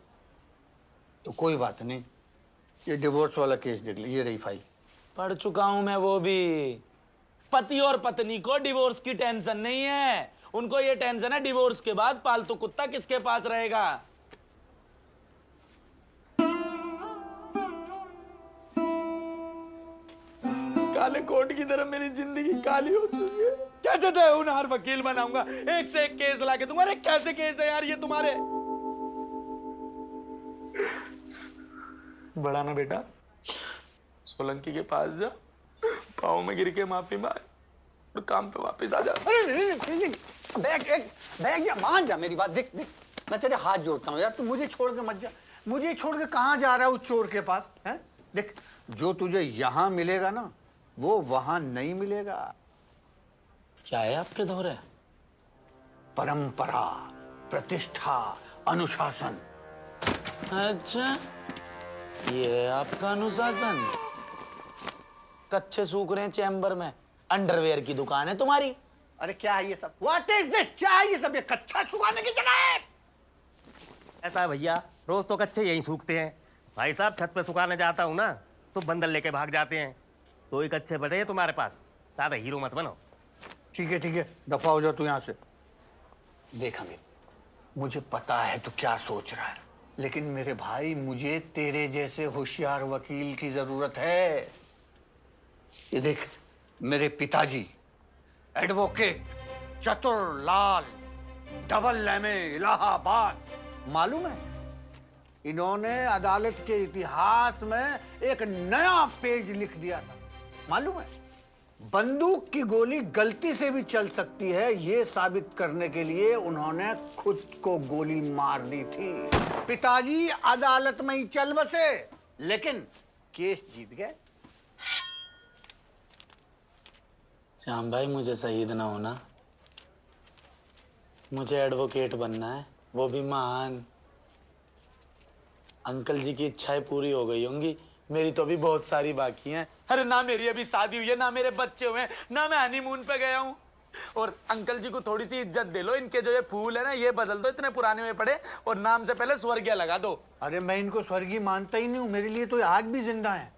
S6: तो कोई बात नहीं, ये डिवोर्स वाला केस देख ले, ये रही फाइल।
S4: पढ़ चुका हूं मैं वो भी। पति और पत्नी को डिवोर्स की टेंशन नहीं है, उनको ये टेंशन है डिवोर्स के बाद पालतू कुत्ता किसके पास रहेगा। काले कोट की तरह मेरी जिंदगी काली हो चुकी है। कहते थे होनहार वकील बनाऊंगा, एक से एक केस लाके दूंगा। अरे कैसे केस है यार ये तुम्हारे? बड़ा ना बेटा, सोलंकी के पास जा, पाँव में गिर के माफी मांग और काम पे वापस आ जा।
S6: बैग जा, मान जा मेरी बात। देख देख, मैं तेरे हाथ जोड़ता हूँ यार, तू मुझे छोड़ के मत जा। मुझे छोड़ के कहाँ जा रहा है उस चोर के पास? हैं? देख, जो तुझे यहाँ मिलेगा ना, वो वहां नहीं मिलेगा।
S4: क्या है आपके दौरे?
S6: परंपरा, प्रतिष्ठा, अनुशासन।
S4: अच्छा, ये है आपका अनुशासन। कच्चे सूख रहे हैं चैम्बर में, अंडरवेयर की दुकान है तुम्हारी।
S6: अरे क्या है ये सब? What is this? क्या है ये सब? ये कच्चा सुखाने की जगह है।
S14: ऐसा है भैया, रोज तो कच्चे यहीं सूखते हैं। भाई साहब, छत पे सुखाने जाता हूँ ना तो बंदर लेके भाग जाते हैं। तो ही कच्चे बचे हैं तुम्हारे पास, ज्यादा हीरो मत बनो।
S6: ठीक है, दफा हो जाओ तू यहाँ से। देख अमीर, मुझे पता है तू क्या सोच रहा है, लेकिन मेरे भाई, मुझे तेरे जैसे होशियार वकील की जरूरत है। ये देख, मेरे पिताजी एडवोकेट चतुर लाल डबल लेमे इलाहाबाद, मालूम है? इन्होंने अदालत के इतिहास में एक नया पेज लिख दिया था, मालूम है? बंदूक की गोली गलती से भी चल सकती है, ये साबित करने के लिए उन्होंने खुद को गोली मार दी थी। पिताजी अदालत में ही चल बसे, लेकिन केस जीत गए।
S4: श्याम भाई, मुझे शहीद ना होना, मुझे एडवोकेट बनना है, वो भी महान। अंकल जी की इच्छाएं पूरी हो गई होंगी, मेरी तो अभी बहुत सारी बाकी हैं। अरे ना मेरी अभी शादी हुई है, ना मेरे बच्चे हुए हैं, ना मैं हनीमून पे गया हूँ। और अंकल जी को थोड़ी सी इज्जत दे लो, इनके जो ये फूल है ना, ये बदल दो, इतने पुराने हुए पड़े, और नाम से पहले स्वर्गीय लगा दो।
S6: अरे मैं इनको स्वर्गीय मानता ही नहीं हूँ, मेरे लिए तो ये आज भी जिंदा है।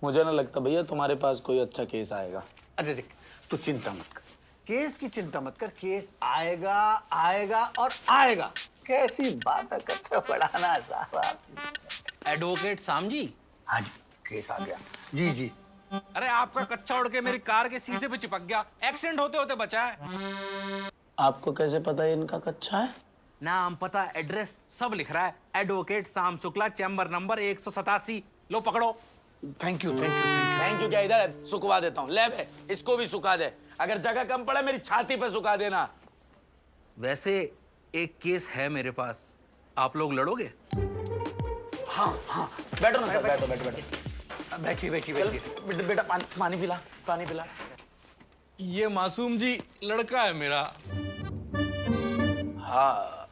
S4: मुझे ना लगता भैया तुम्हारे पास कोई अच्छा केस आएगा।
S6: अरे देख, तू चिंता मत कर, केस की चिंता मत कर, केस आएगा आएगा और आएगा। कैसी बात करते हो बढ़ाना साहब।
S15: एडवोकेट शाम जी।
S6: हाँ जी, केस आ गया। जी जी।
S15: अरे आपका कच्चा उड़ के मेरी कार के शीशे पे चिपक गया, एक्सीडेंट होते होते बचा है।
S4: आपको कैसे पता है इनका कच्चा है?
S15: नाम, पता, एड्रेस सब लिख रहा है। एडवोकेट शाम शुक्ला, चैम्बर नंबर 187। लो पकड़ो।
S6: Thank you.
S4: थैंक यू क्या, इधर सुखवा देता हूँ। ले बे, इसको भी सुखा दे, अगर जगह कम पड़े मेरी छाती पे सुखा देना।
S15: वैसे एक केस है मेरे पास, आप लोग लड़ोगे?
S6: हाँ।
S4: बैठो ना सर, बैठो।
S6: बैठी।
S4: बेटा पानी पिला।
S5: ये मासूम जी लड़का है मेरा।
S4: हाँ,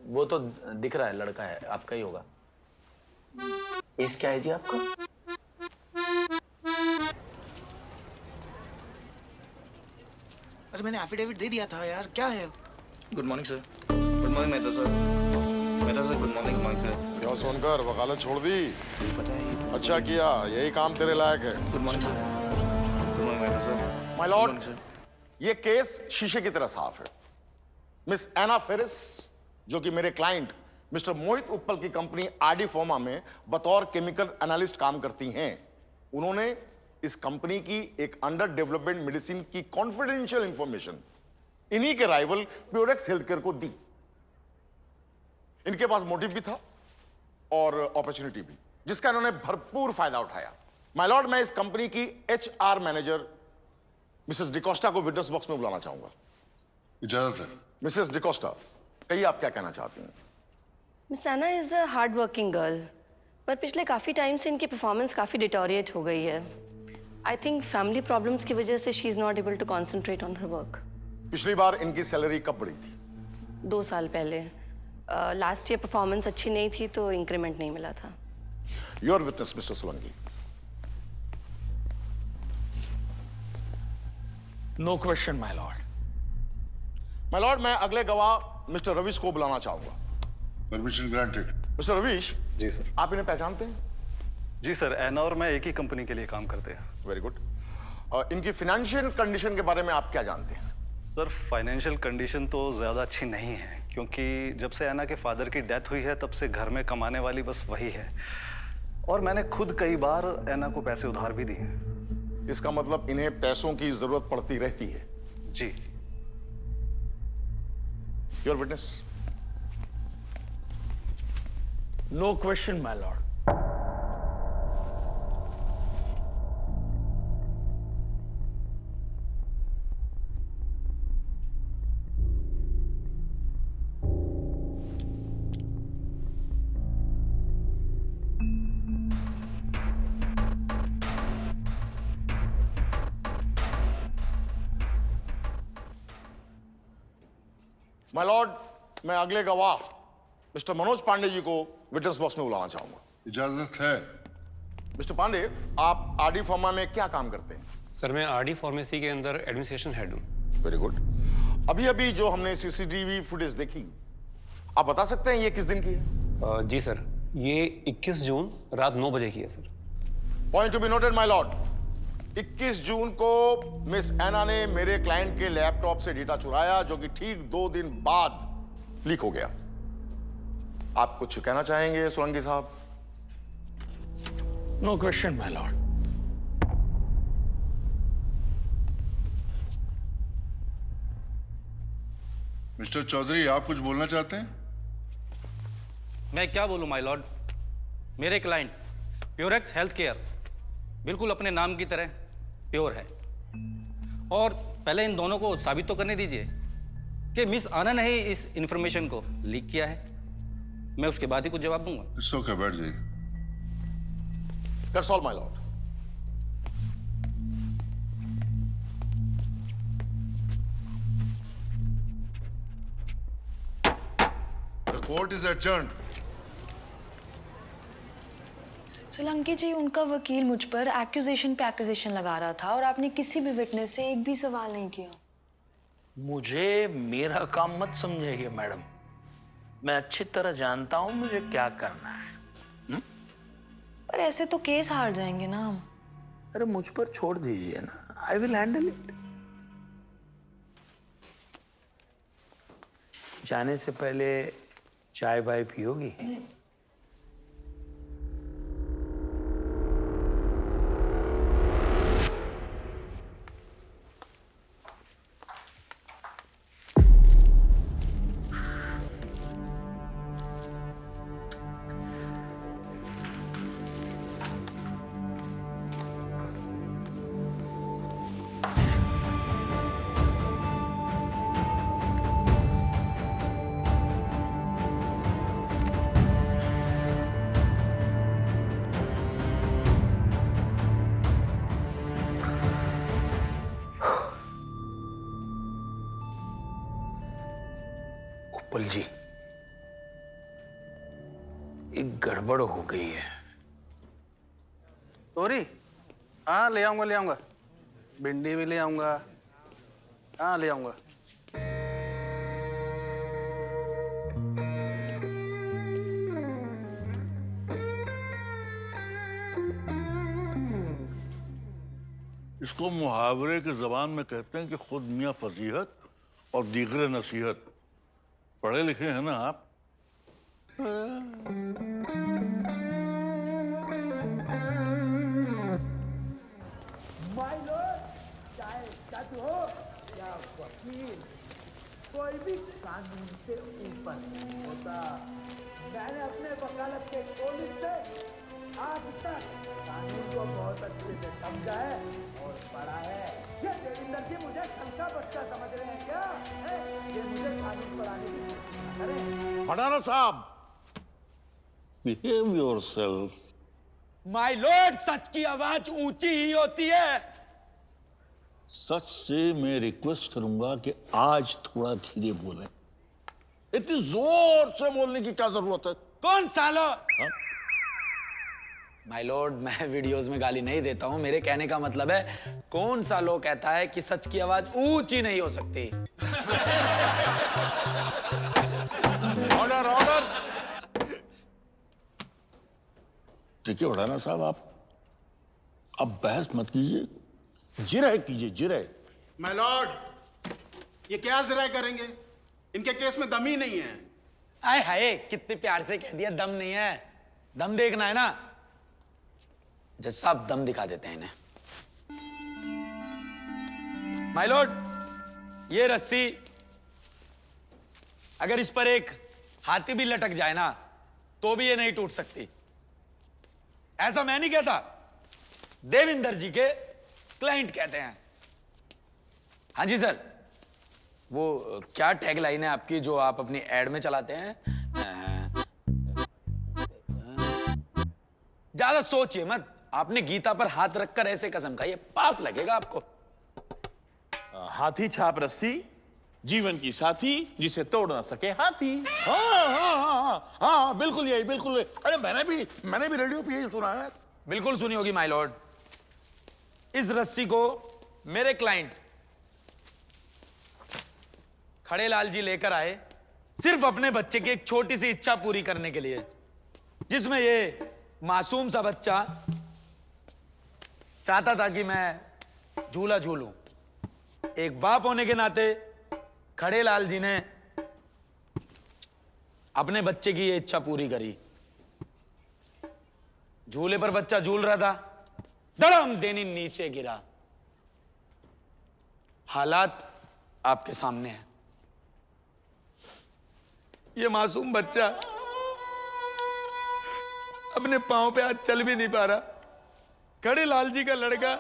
S4: वो तो दिख रहा है, लड़का है, आपका ही होगा। एज क्या है जी आपका?
S16: अरे मैंने एफिडेविट दे दिया था यार, क्या है?
S17: Good morning sir. Good morning Mehta sir. Good morning sir.
S18: क्या सोनकर, वकालत छोड़ दी?
S16: पता है।
S18: अच्छा किया, यही काम तेरे लायक है।
S17: Good morning sir. Good morning Mehta sir.
S18: My Lord, ये केस शीशे की तरह साफ है। मिस एना फेरिस, जो कि मेरे क्लाइंट मिस्टर मोहित उप्पल की कंपनी आरडी फार्मा में बतौर केमिकल एनालिस्ट काम करती हैं, उन्होंने इस कंपनी की एक अंडर डेवलपमेंट मेडिसिन की कॉन्फिडेंशियल इंफॉर्मेशन इन्हीं के राइवल प्योरेक्स हेल्थकेयर को दी। इनके पास मोटिव भी था और अपॉर्चुनिटी भी, जिसका इन्होंने भरपूर फायदा उठाया। माय लॉर्ड, मैं इस कंपनी की एचआर मैनेजर मिसेस डिकोस्टा को विटनेस बॉक्स में बुलाना चाहूंगा। इजाजत है। मिसेस डिकोस्टा, कहिए आप क्या कहना चाहती हैं?
S19: Miss Anna is a hard working girl, पर पिछले काफ़ी टाइम से इनकी परफॉर्मेंस काफ़ी डिटोरिएट हो गई है। आई थिंक फैमिली प्रॉब्लम्स की वजह से she is not able to concentrate on her work.
S18: पिछली बार इनकी सैलरी कब बढ़ी थी?
S19: 2 साल पहले। लास्ट ईयर परफॉर्मेंस अच्छी नहीं थी तो इंक्रीमेंट नहीं मिला था।
S18: Your witness mister Solanki.
S9: No question my lord.
S18: My lord, मैं अगले गवाह मिस्टर रवीश को बुलाना चाहूंगा।
S20: Permission granted.
S18: मिस्टर रवीश।
S20: जी सर।
S18: आप इन्हें पहचानते हैं?
S21: जी सर, एना और मैं एक ही कंपनी के लिए काम करते हैं।
S18: Very good. इनकी फाइनेंशियल कंडीशन के बारे में आप क्या जानते हैं?
S21: सर, फाइनेंशियल कंडीशन तो ज़्यादा अच्छी नहीं है, क्योंकि जब से एना के फादर की डेथ हुई है तब से घर में कमाने वाली बस वही है, और मैंने खुद कई बार एना को पैसे उधार भी दिए हैं।
S18: इसका मतलब इन्हें पैसों की जरूरत पड़ती रहती है?
S21: जी।
S18: Your witness.
S9: No question my lord.
S18: My lord, मैं अगले गवाह मिस्टर मनोज पांडे जी को विटनेस बॉक्स में बुलाना चाहूंगा।
S20: इजाजत है।
S18: मिस्टर पांडे, आप आरडी फार्मा में क्या काम करते हैं?
S3: सर, मैं आरडी फार्मेसी के अंदर एडमिनिस्ट्रेशन हेड हूँ।
S18: Very good. अभी अभी जो हमने सीसीटीवी फुटेज देखी, आप बता सकते हैं ये किस दिन की है?
S3: जी सर, ये 21 जून रात 9 बजे की है sir.
S18: Point to be noted my Lord. 21 जून को मिस एना ने मेरे क्लाइंट के लैपटॉप से डेटा चुराया, जो कि ठीक 2 दिन बाद लीक हो गया। आप कुछ कहना चाहेंगे सोलंकी साहब?
S9: No question my lord.
S20: Mister Chaudhary, आप कुछ बोलना चाहते हैं?
S17: मैं क्या बोलूं माय लॉर्ड, मेरे क्लाइंट प्योरेक्स हेल्थ केयर बिल्कुल अपने नाम की तरह प्योर है। और पहले इन दोनों को साबित तो करने दीजिए कि मिस आना ने ही इस इंफॉर्मेशन को लीक किया है। मैं उसके बाद ही कुछ जवाब दूंगा।
S20: इट्स ओके, बैठ जाइए।
S18: That's all my lord.
S20: The court is adjourned.
S13: Solanki ji, उनका वकील मुझ पर एक्यूजेशन पे एक्यूजेशन लगा रहा था और आपने किसी भी विटनेस से एक भी सवाल नहीं किया।
S9: मुझे मेरा काम मत समझिए मैडम, मैं अच्छी तरह जानता हूं मुझे क्या करना है।
S13: पर ऐसे तो केस हार जाएंगे ना हम।
S9: अरे मुझ पर छोड़ दीजिए ना, आई विल हैंडल इट। जाने से पहले चाय वाय पियोगी? उपल जी, एक गड़बड़ हो गई है।
S15: तोरी? हाँ ले आऊंगा। भिंडी भी ले आऊंगा। हाँ ले आऊंगा।
S20: इसको मुहावरे की जबान में कहते हैं कि खुद मियाँ फजीहत और दीगरे नसीहत। पढ़े लिखे हैं ना आप?
S11: माय लॉर्ड, चाहे जज हो या वकील, कोई भी कानून से ऊपर नहीं होता। मैंने अपने वकालत के कॉलेज से आज तक कानून को बहुत अच्छे से समझा है और पढ़ा है। ये देविंदर जी मुझे छलका बच्चा समझ रहे हैं क्या? ये मुझे कानून पढ़ाने की कोशिश करें।
S18: भडाना साहब, बिहेव योरसेल्फ।
S5: माय लॉर्ड, सच की आवाज ऊंची ही होती है।
S18: सच से मैं रिक्वेस्ट करूंगा कि आज थोड़ा धीरे बोलें। इतनी जोर से बोलने की क्या जरूरत है?
S5: कौन सालो?
S4: माय लॉर्ड, मैं वीडियोस में गाली नहीं देता हूं। मेरे कहने का मतलब है, कौन सा लोग कहता है कि सच की आवाज ऊंची नहीं हो सकती।
S18: Order, order. देखिए भडाना साहब, आप बहस मत कीजिए, जिरह कीजिए, जिरह।
S16: माय लॉर्ड, ये क्या जिरह करेंगे? इनके केस में दम ही नहीं है।
S4: आए हाय, कितने प्यार से कह दिया दम नहीं है। दम देखना है ना? जज साहब, दम दिखा देते हैं इन्हें।
S5: माय लॉर्ड, ये रस्सी अगर इस पर एक हाथी भी लटक जाए ना, तो भी ये नहीं टूट सकती। ऐसा मैं नहीं कहता, देविंदर जी के क्लाइंट कहते हैं। हाँ जी सर, वो क्या टैग लाइन है आपकी जो आप अपनी एड में चलाते हैं? ज्यादा सोचिए मत, आपने गीता पर हाथ रखकर ऐसे कसम खाई है, पाप लगेगा आपको।
S9: हाथी छाप रस्सी
S18: जीवन की साथी जिसे तोड़ ना सके हाथी। हाँ हाँ हाँ हाँ हाँ, बिल्कुल यही, बिल्कुल यही। अरे मैंने भी रेडियो पे यही सुना है।
S5: बिल्कुल सुनी होगी माय लॉर्ड। इस रस्सी को मेरे क्लाइंट खड़े लाल जी लेकर आए सिर्फ अपने बच्चे की एक छोटी सी इच्छा पूरी करने के लिए, जिसमें ये मासूम सा बच्चा चाहता था कि मैं झूला झूलूं। एक बाप होने के नाते खड़े लाल जी ने अपने बच्चे की ये इच्छा पूरी करी। झूले पर बच्चा झूल रहा था, धड़म देनी नीचे गिरा। हालात आपके सामने है। ये मासूम बच्चा अपने पांव पे आज चल भी नहीं पा रहा। खड़े लाल जी का लड़का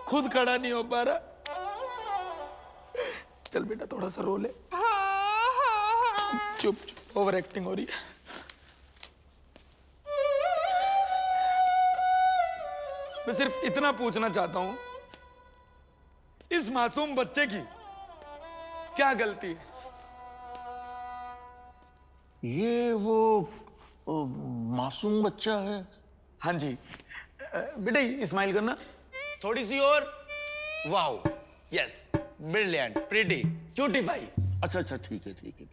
S5: खुद खड़ा नहीं हो पा रहा। चल बेटा थोड़ा सा रो ले। चुप चुप, ओवर एक्टिंग हो रही है। मैं सिर्फ इतना पूछना चाहता हूं, इस मासूम बच्चे की क्या गलती है?
S18: ये वो मासूम बच्चा है?
S5: हाँ जी बेटा, स्माइल करना थोड़ी सी और। Wow, yes, brilliant, pretty, cutify.
S18: अच्छा अच्छा, ठीक है ठीक है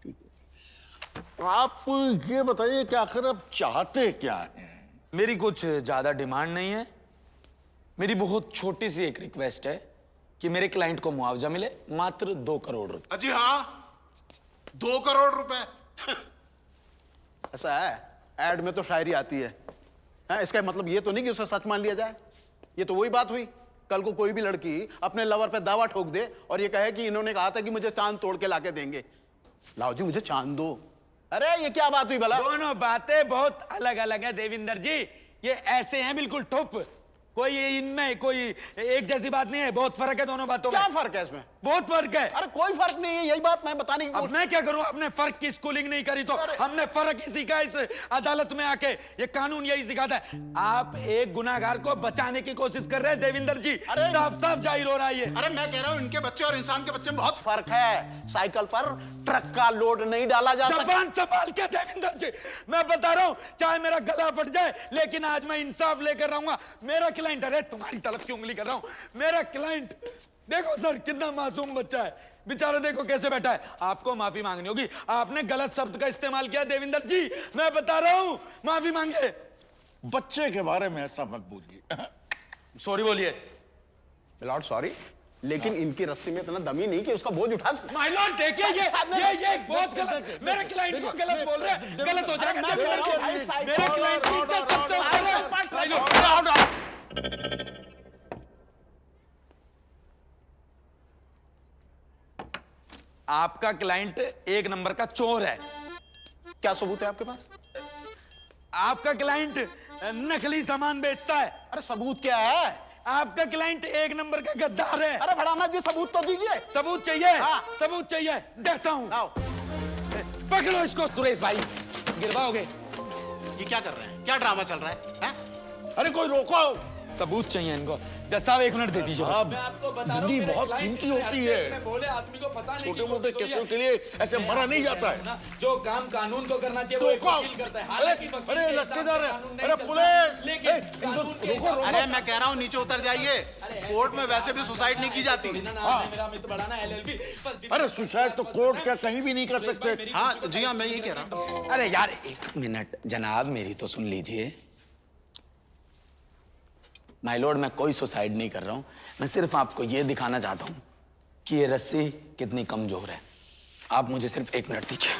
S18: ठीक है। आप ये बताइए कि आखिर आप चाहते क्या हैं?
S5: मेरी कुछ ज्यादा डिमांड नहीं है। मेरी बहुत छोटी सी एक रिक्वेस्ट है कि मेरे क्लाइंट को मुआवजा मिले, मात्र 2 करोड़ रुपए।
S16: अजी हाँ, 2 करोड़ रुपए। ऐसा है, एड में तो शायरी आती है। इसका मतलब ये तो नहीं कि उसे सच मान लिया जाए। ये तो वही बात हुई, कल को कोई भी लड़की अपने लवर पे दावा ठोक दे और ये कहे कि इन्होंने कहा था कि मुझे चांद तोड़ के लाके देंगे। लाओ जी मुझे चांद दो। अरे ये क्या बात हुई भला?
S5: दोनों बातें बहुत अलग अलग है देविंदर जी। ये ऐसे हैं बिल्कुल ठुप। कोई इनमें कोई एक जैसी बात नहीं है, बहुत फर्क है दोनों बातों में।
S16: क्या फर्क है इसमें?
S5: बहुत फर्क है।
S16: अरे कोई फर्क नहीं है, यही बात मैं बताने की
S5: अब मैं क्या करूं? आपने फर्क की स्कूलिंग नहीं करी तो हमने फर्क ही सीखा इस अदालत में आके। ये कानून यही सिखाता है। आप एक गुनाहगार को बचाने की कोशिश कर रहे हैं देविंदर जी, साफ साफ जाहिर हो रहा है ये।
S16: अरे मैं कह रहा हूं इनके बच्चे और इंसान के बच्चे में बहुत फर्क है। साइकिल पर ट्रक का लोड नहीं डाला जा सकता।
S5: जबान संभाल के देविंदर जी, मैं बता रहा हूं, चाहे मेरा गला फट जाए लेकिन आज मैं इंसाफ लेकर रहूंगा। मेरा क्लाइंट, अरे तुम्हारी तरफ क्यों उंगली कर रहा हूं? मेरा क्लाइंट देखो सर, कितना मासूम बच्चा है बेचारा, देखो कैसे बैठा है। आपको माफी मांगनी होगी, आपने गलत शब्द का इस्तेमाल किया देविंदर जी, मैं बता रहा हूं, माफी मांगे।
S18: बच्चे के बारे में ऐसा मत बोलिए।
S5: सॉरी बोलिए।
S16: लॉर्ड सॉरी, लेकिन इनकी रस्सी में इतना दम ही नहीं कि उसका बोझ उठा सके।
S5: माय लॉर्ड देखिए, ये बहुत गलत, मेरे क्लाइंट को गलत बोल रहे हैं, गलत हो जाएगा देविंदर जी। मेरे क्लाइंट की इज्जत सबसे ऊपर है। आपका क्लाइंट 1 नंबर का चोर है।
S16: क्या सबूत है आपके पास?
S5: आपका क्लाइंट नकली सामान बेचता है।
S16: अरे सबूत क्या है?
S5: आपका क्लाइंट 1 नंबर का गद्दार है।
S16: अरे भड़ाना जी सबूत तो दीजिए।
S5: सबूत चाहिए?
S16: हाँ।
S5: सबूत चाहिए, देता हूं। पकड़ो इसको। सुरेश भाई गिरवाओगे?
S16: ये क्या कर रहे हैं? क्या ड्रामा चल रहा है?
S18: अरे कोई रोको।
S5: सबूत चाहिए इनको। जज साहब 1 मिनट दे दीजिए।
S18: मैं आपको बता रहा हूं, जिंदगी बहुत कीमती होती है।
S5: भोले आदमी को फंसाने की
S18: छोटे मोटे केसों के लिए ऐसे मरा नहीं जाता है।
S5: जो काम कानून को करना चाहिए वो एक वकील करता है। हालांकि वकील
S18: अरे
S5: के
S18: लटके
S5: हिसाब
S18: जा
S5: से
S18: रहे
S5: कानून
S18: हैं।
S5: नहीं
S18: अरे
S5: चलता।
S18: पुलिस,
S5: लेकिन कानून के हिसाब से-
S16: अरे मैं कह रहा हूँ नीचे उतर जाइए। कोर्ट में वैसे भी सुसाइड नहीं की जाती।
S5: मेरा मित्र बढ़ाना LLB।
S18: अरे सुसाइड तो कोर्ट क्या कहीं भी नहीं कर सकते।
S16: हाँ जी हाँ, मैं यही कह रहा हूँ।
S4: अरे यार 1 मिनट जनाब, मेरी तो सुन लीजिए। माय लॉर्ड, मैं कोई सुसाइड नहीं कर रहा हूं। मैं सिर्फ आपको यह दिखाना चाहता हूं कि ये रस्सी कितनी कमजोर है। आप मुझे सिर्फ 1 मिनट दीजिए।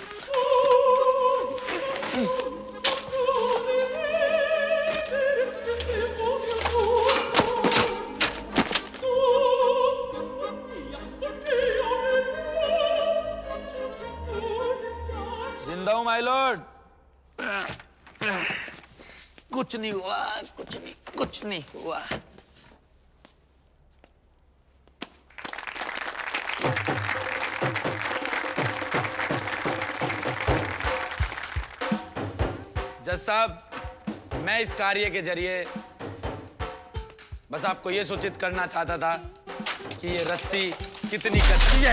S5: जिंदा हूं माय लॉर्ड।
S4: कुछ नहीं हुआ, कुछ नहीं हुआ।
S5: जज साहब, मैं इस कार्य के जरिए बस आपको यह सूचित करना चाहता था कि ये रस्सी कितनी कच्ची है।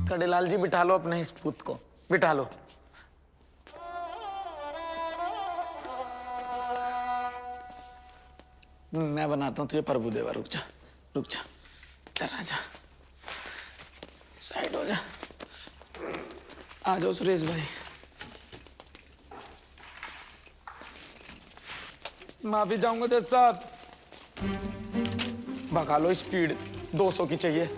S4: कड़ेलाल जी बिठा लो अपने इस पूत को, बिठा लो। मैं बनाता हूँ तुझे प्रभु देवा। रुक जा, रुक जा, इधर आ जा, साइड हो जा। आ जाओ सुरेश भाई। माफी चाहूंगा जज साहब, भगा लो, स्पीड 200 की चाहिए।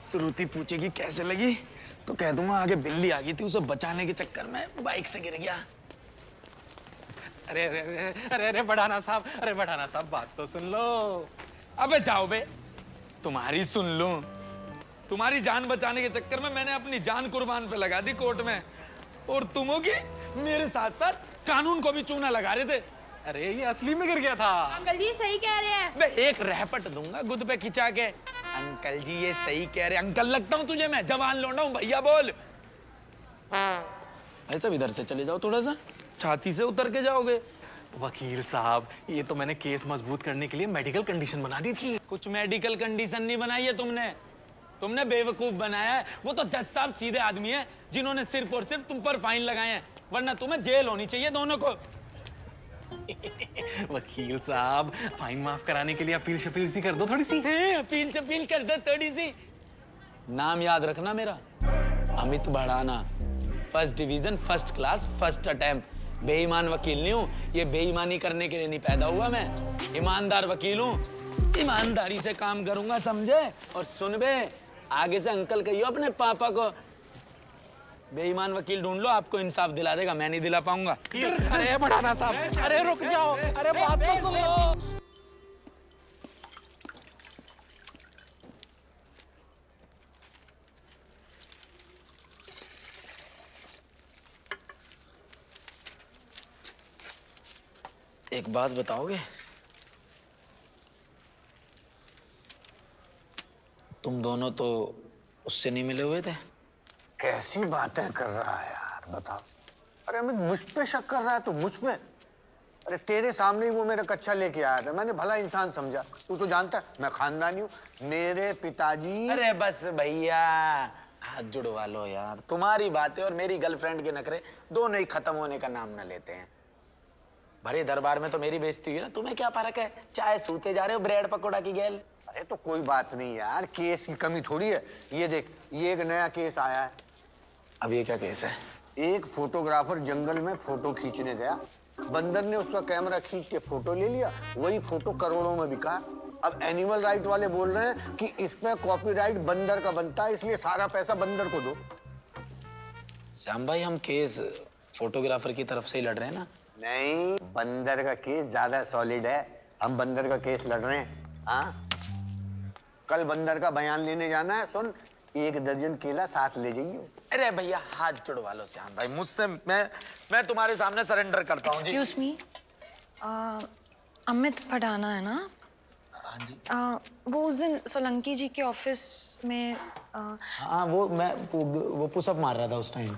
S4: श्रुति पूछेगी कैसे लगी तो कह दूंगा आगे बिल्ली आ गई थी, उसे बचाने के चक्कर में बाइक से गिर गया।
S15: अरे अरे अरे अरे अरे बढ़ाना साहब, अरे बढ़ाना साहब बात तो सुन लो।
S5: अबे जाओ बे, तुम्हारी सुन लूं। तुम्हारी जान बचाने के चक्कर में मैंने अपनी जान कुर्बान पे लगा दी कोर्ट में, और तुम हो कि मेरे साथ साथ कानून को भी चूना लगा रहे थे।
S15: अरे ये असली में गिर गया था।
S1: अंकल जी सही कह रहे हैं।
S5: मैं एक रहपट दूंगा गुद पे खिंचा के। अंकल जी ये सही कह रहे। अंकल लगता हूँ तुझे मैं? जवान लौंडा हूँ, भैया बोल।
S4: ऐसा इधर से चले जाओ, थोड़ा सा छाती से उतर के जाओगे।
S15: वकील साहब ये तो मैंने केस मजबूत करने के लिए मेडिकल कंडीशन बना दी थी।
S5: कुछ मेडिकल कंडीशन नहीं बनाई है तुमने बेवकूफ बनाया है। वो तो जज साहब सीधे आदमी है जिन्होंने सिर्फ और सिर्फ तुम पर फाइन लगाए हैं, वरना तुम्हें जेल होनी चाहिए दोनों को।
S15: वकील साहब फाइन माफ कराने के लिए अपील शपील सी कर दो थोड़ी सी।
S5: अपील शपील कर दो थोड़ी सी।
S4: नाम याद रखना मेरा, Amit Bhadana, first division, first class, first attempt. बेईमान वकील नहीं हूँ, ये बेईमानी करने के लिए नहीं पैदा हुआ मैं। ईमानदार वकील हूँ, ईमानदारी से काम करूंगा, समझे? और सुन बे, आगे से अंकल कहियो अपने पापा को। बेईमान वकील ढूंढ लो, आपको इंसाफ दिला देगा, मैं नहीं दिला पाऊंगा।
S15: अरे बढ़ाना साहब, अरे रुक जाओ, अरे बात तो सुन लो।
S4: एक बात बताओगे? तुम दोनों तो उससे नहीं मिले हुए थे?
S6: कैसी बातें कर रहा है यार, बताओ। अरे अमित मुझ पे शक कर रहा है, तो मुझ पे? अरे तेरे सामने ही वो मेरा कच्चा लेके आया था, मैंने भला इंसान समझा। तू तो जानता है मैं खानदानी हूँ, मेरे पिताजी।
S4: अरे बस भैया, हाथ जुड़वा लो यार। तुम्हारी बातें और मेरी गर्लफ्रेंड के नखरे दोनों ही खत्म होने का नाम न लेते हैं। भरे दरबार में तो मेरी बेइज्जती हुई ना, तुम्हें क्या फर्क है? चाय सूते जा रहे हो ब्रेड पकौड़ा की गैल।
S6: अरे तो कोई बात नहीं यार, केस की कमी थोड़ी है। ये देख, ये एक नया केस आया है।
S4: अब ये क्या केस है?
S6: एक फोटोग्राफर जंगल में फोटो खींचने गया, बंदर ने उसका कैमरा खींच के फोटो ले लिया, वही फोटो करोड़ों में बिका। अब एनिमल राइट वाले बोल रहे हैं कि इसमें कॉपीराइट बंदर का बनता है, इसलिए सारा पैसा बंदर को दो।
S4: श्याम भाई, हम केस फोटोग्राफर की तरफ से ही लड़ रहे हैं ना?
S6: नहीं, बंदर का केस ज्यादा सॉलिड है, हम बंदर का केस लड़ रहे हैं। हाँ, कल बंदर का बयान लेने जाना है। सुन, 1 दर्जन केला साथ ले जाइए।
S4: अरे भैया हाथ जुड़वा लो श्याम भाई मुझसे, मैं तुम्हारे सामने सरेंडर करता हूँ।
S13: एक्सक्यूज मी, अमित भड़ाना है ना?
S4: हाँ जी।
S13: वो उस दिन सोलंकी जी के ऑफिस में
S4: हाँ, वो पुशअप मार रहा था उस टाइम।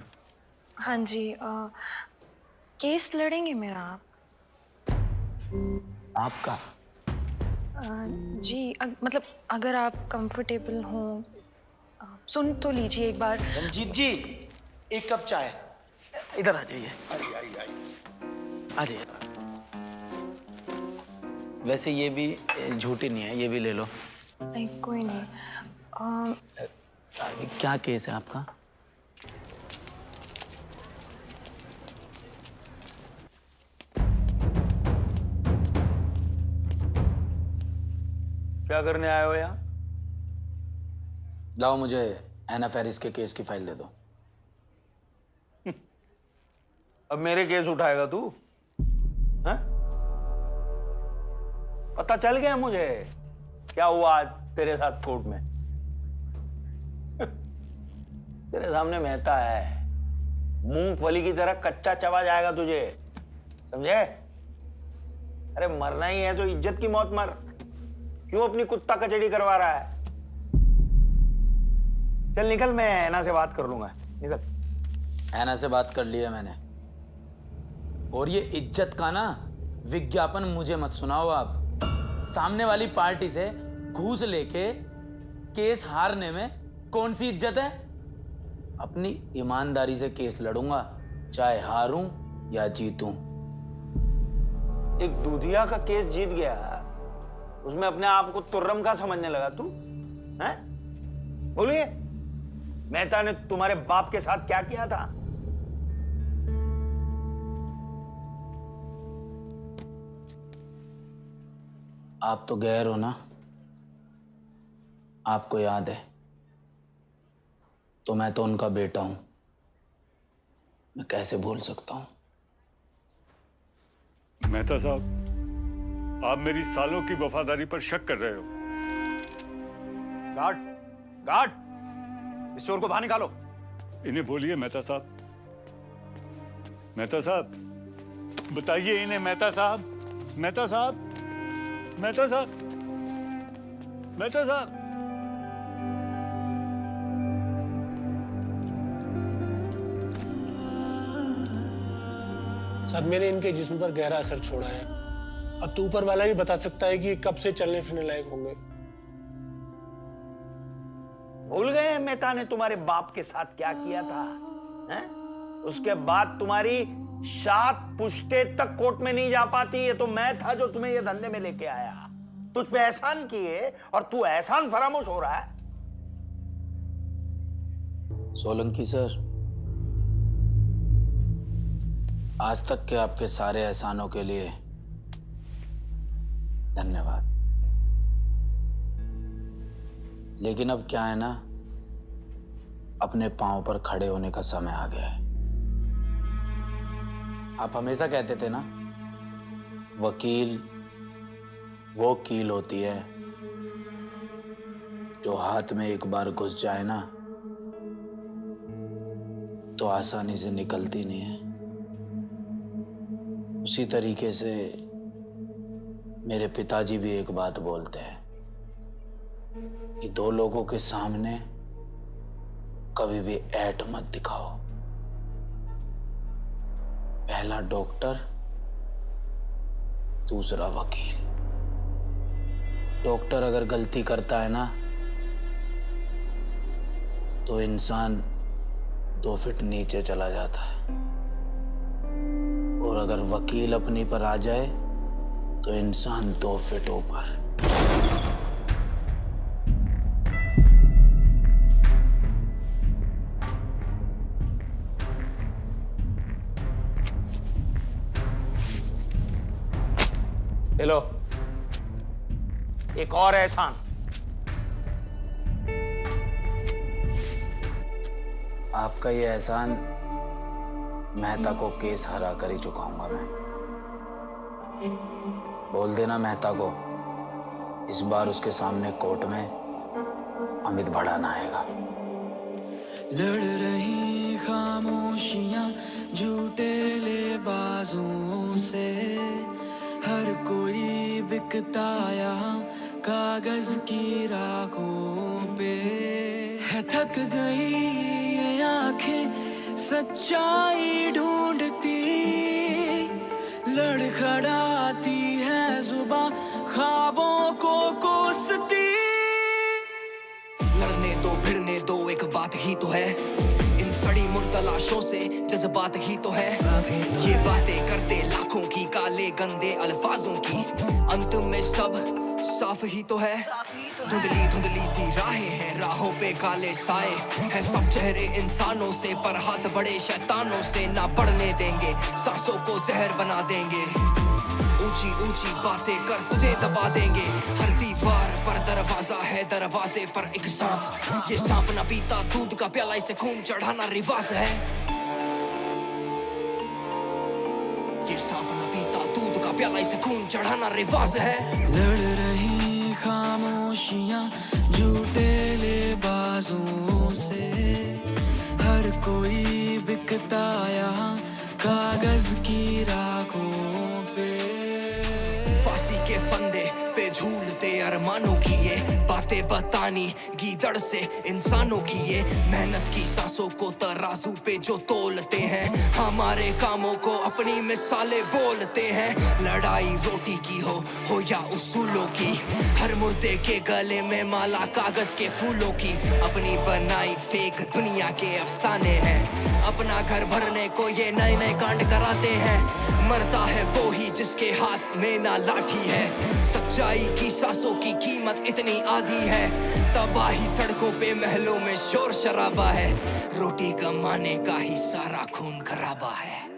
S13: हाँ जी, केस लड़ेंगे मेरा आप?
S4: आपका?
S13: जी, मतलब अगर आप कंफर्टेबल हो, सुन तो लीजिए एक बार।
S4: रंजीत जी, 1 कप चाय। इधर आ जाइए। आ जाइए। वैसे ये भी झूठी नहीं है, ये भी ले लो।
S13: नहीं कोई नहीं।
S4: क्या केस है आपका?
S5: क्या करने आए हो यहाँ?
S4: लाओ मुझे एना फेरिस के केस की फाइल दे दो।
S9: अब मेरे केस उठाएगा तू? हैं? पता चल गया मुझे क्या हुआ आज तेरे साथ कोर्ट में। तेरे सामने मेहता है, मूंगफली की तरह कच्चा चबा जाएगा तुझे, समझे? अरे मरना ही है तो इज्जत की मौत मर, क्यों अपनी कुत्ता कचड़ी करवा रहा है?
S4: चल निकल, मैं ऐना से बात कर लूंगा। निकल। ऐना से बात कर लिया मैंने। और ये इज्जत का ना विज्ञापन मुझे मत सुनाओ आप। सामने वाली पार्टी से घूस लेके केस हारने में कौन सी इज्जत है? अपनी ईमानदारी से केस लड़ूंगा, चाहे हारूं या जीतूं। एक दूधिया का केस जीत गया, उसमें अपने आप को तुर्रम का समझने लगा तू, हैं? बोलिए, मेहता ने तुम्हारे बाप के साथ क्या किया था? आप तो गैर हो ना, आपको याद है, तो मैं तो उनका बेटा हूं, मैं कैसे भूल सकता हूं?
S1: मेहता साहब, आप मेरी सालों की वफादारी पर शक कर रहे हो।
S2: गार्ड, गार्ड, इस चोर को बाहर निकालो।
S1: इन्हें बोलिए मेहता साहब। मेहता साहब, बताइए इन्हें। मेहता साहब, मेहता साहब, मेहता साहब, मेहता साहब।
S22: सदमे ने इनके जिस्म पर गहरा असर छोड़ा है। अब तो ऊपर वाला ही बता सकता है कि ये कब से चलने फिरने लायक होंगे।
S4: भूल गए मेहता ने तुम्हारे बाप के साथ क्या किया था, हैं? उसके बाद तुम्हारी 7 पुश्तें तक कोर्ट में नहीं जा पाती। ये तो मैं था जो तुम्हें ये धंधे में लेके आया। तुझ पे एहसान किए और तू एहसान फरामोश हो रहा है। सोलंकी सर, आज तक के आपके सारे एहसानों के लिए धन्यवाद। लेकिन अब क्या है ना, अपने पांव पर खड़े होने का समय आ गया है। आप हमेशा कहते थे ना, वकील वो कील होती है जो हाथ में एक बार घुस जाए ना तो आसानी से निकलती नहीं है। उसी तरीके से मेरे पिताजी भी एक बात बोलते हैं कि 2 लोगों के सामने कभी भी ऐट मत दिखाओ। पहला डॉक्टर, दूसरा वकील। डॉक्टर अगर गलती करता है ना तो इंसान 2 फीट नीचे चला जाता है, और अगर वकील अपनी पर आ जाए तो इंसान 2 फीट ऊपर। ले लो एक और एहसान। आपका ये एहसान मेहता को केस हरा कर ही चुकाऊंगा मैं। बोल देना मेहता को, इस बार उसके सामने कोर्ट में अमित भड़ाना आएगा।
S12: लड़ रही खामोशियां झूठे लेबाजों से, हर कोई बिकता यहाँ कागज की राखों पे है। थक गई ये आंखें सच्चाई ढूंढती, लड़खड़ाती है जुबां ख्वाबों को कोसती।
S23: लड़ने दो भिड़ने दो एक बात ही तो है, इन सड़ी मुर्दा लाशों से जज्बात ही तो है। ये बातें करते लाखों की काले गंदे अल्फाजों की, अंत में सब साफ ही तो है। धुंधली धुंधली सी राहें हैं, राहों पे काले साए हैं। सब चेहरे इंसानों से पर हाथ बड़े शैतानों से। ना पढ़ने देंगे सांसों को जहर बना देंगे, ऊंची ऊंची बातें कर तुझे दबा देंगे। हर दीवार पर दरवाजा है, दरवाजे पर एक सांप। ये सांप ना पीता दूध का प्याला, इसे खून चढ़ाना रिवाज है। ये सांप ना पीता दूध का प्याला, इसे खून चढ़ाना रिवाज है।
S12: लड़ रही खामोशियां झूठे लेबाजों से, हर कोई बिकता यहाँ कागज की राखों पे।
S23: फांसी के फंदे पे झूलते अरमानों की ये बातें बतानी गीदड़ से इंसानों की ये मेहनत की सांसों को तराजू पे जो तोलते हैं, हमारे कामों को अपनी मिसालें बोलते हैं। लड़ाई रोटी की हो या उसूलों की, हर मुर्दे के गले में माला कागज के फूलों की। अपनी बनाई फेक दुनिया के अफसाने हैं, अपना घर भरने को ये नए नए कांड कराते हैं। मरता है वो ही जिसके हाथ में ना लाठी है, सच्चाई की सांसों की कीमत इतनी आधी है। तबाही सड़कों पे महलों में शोर शराबा है, रोटी कमाने का ही सारा खून खराबा है।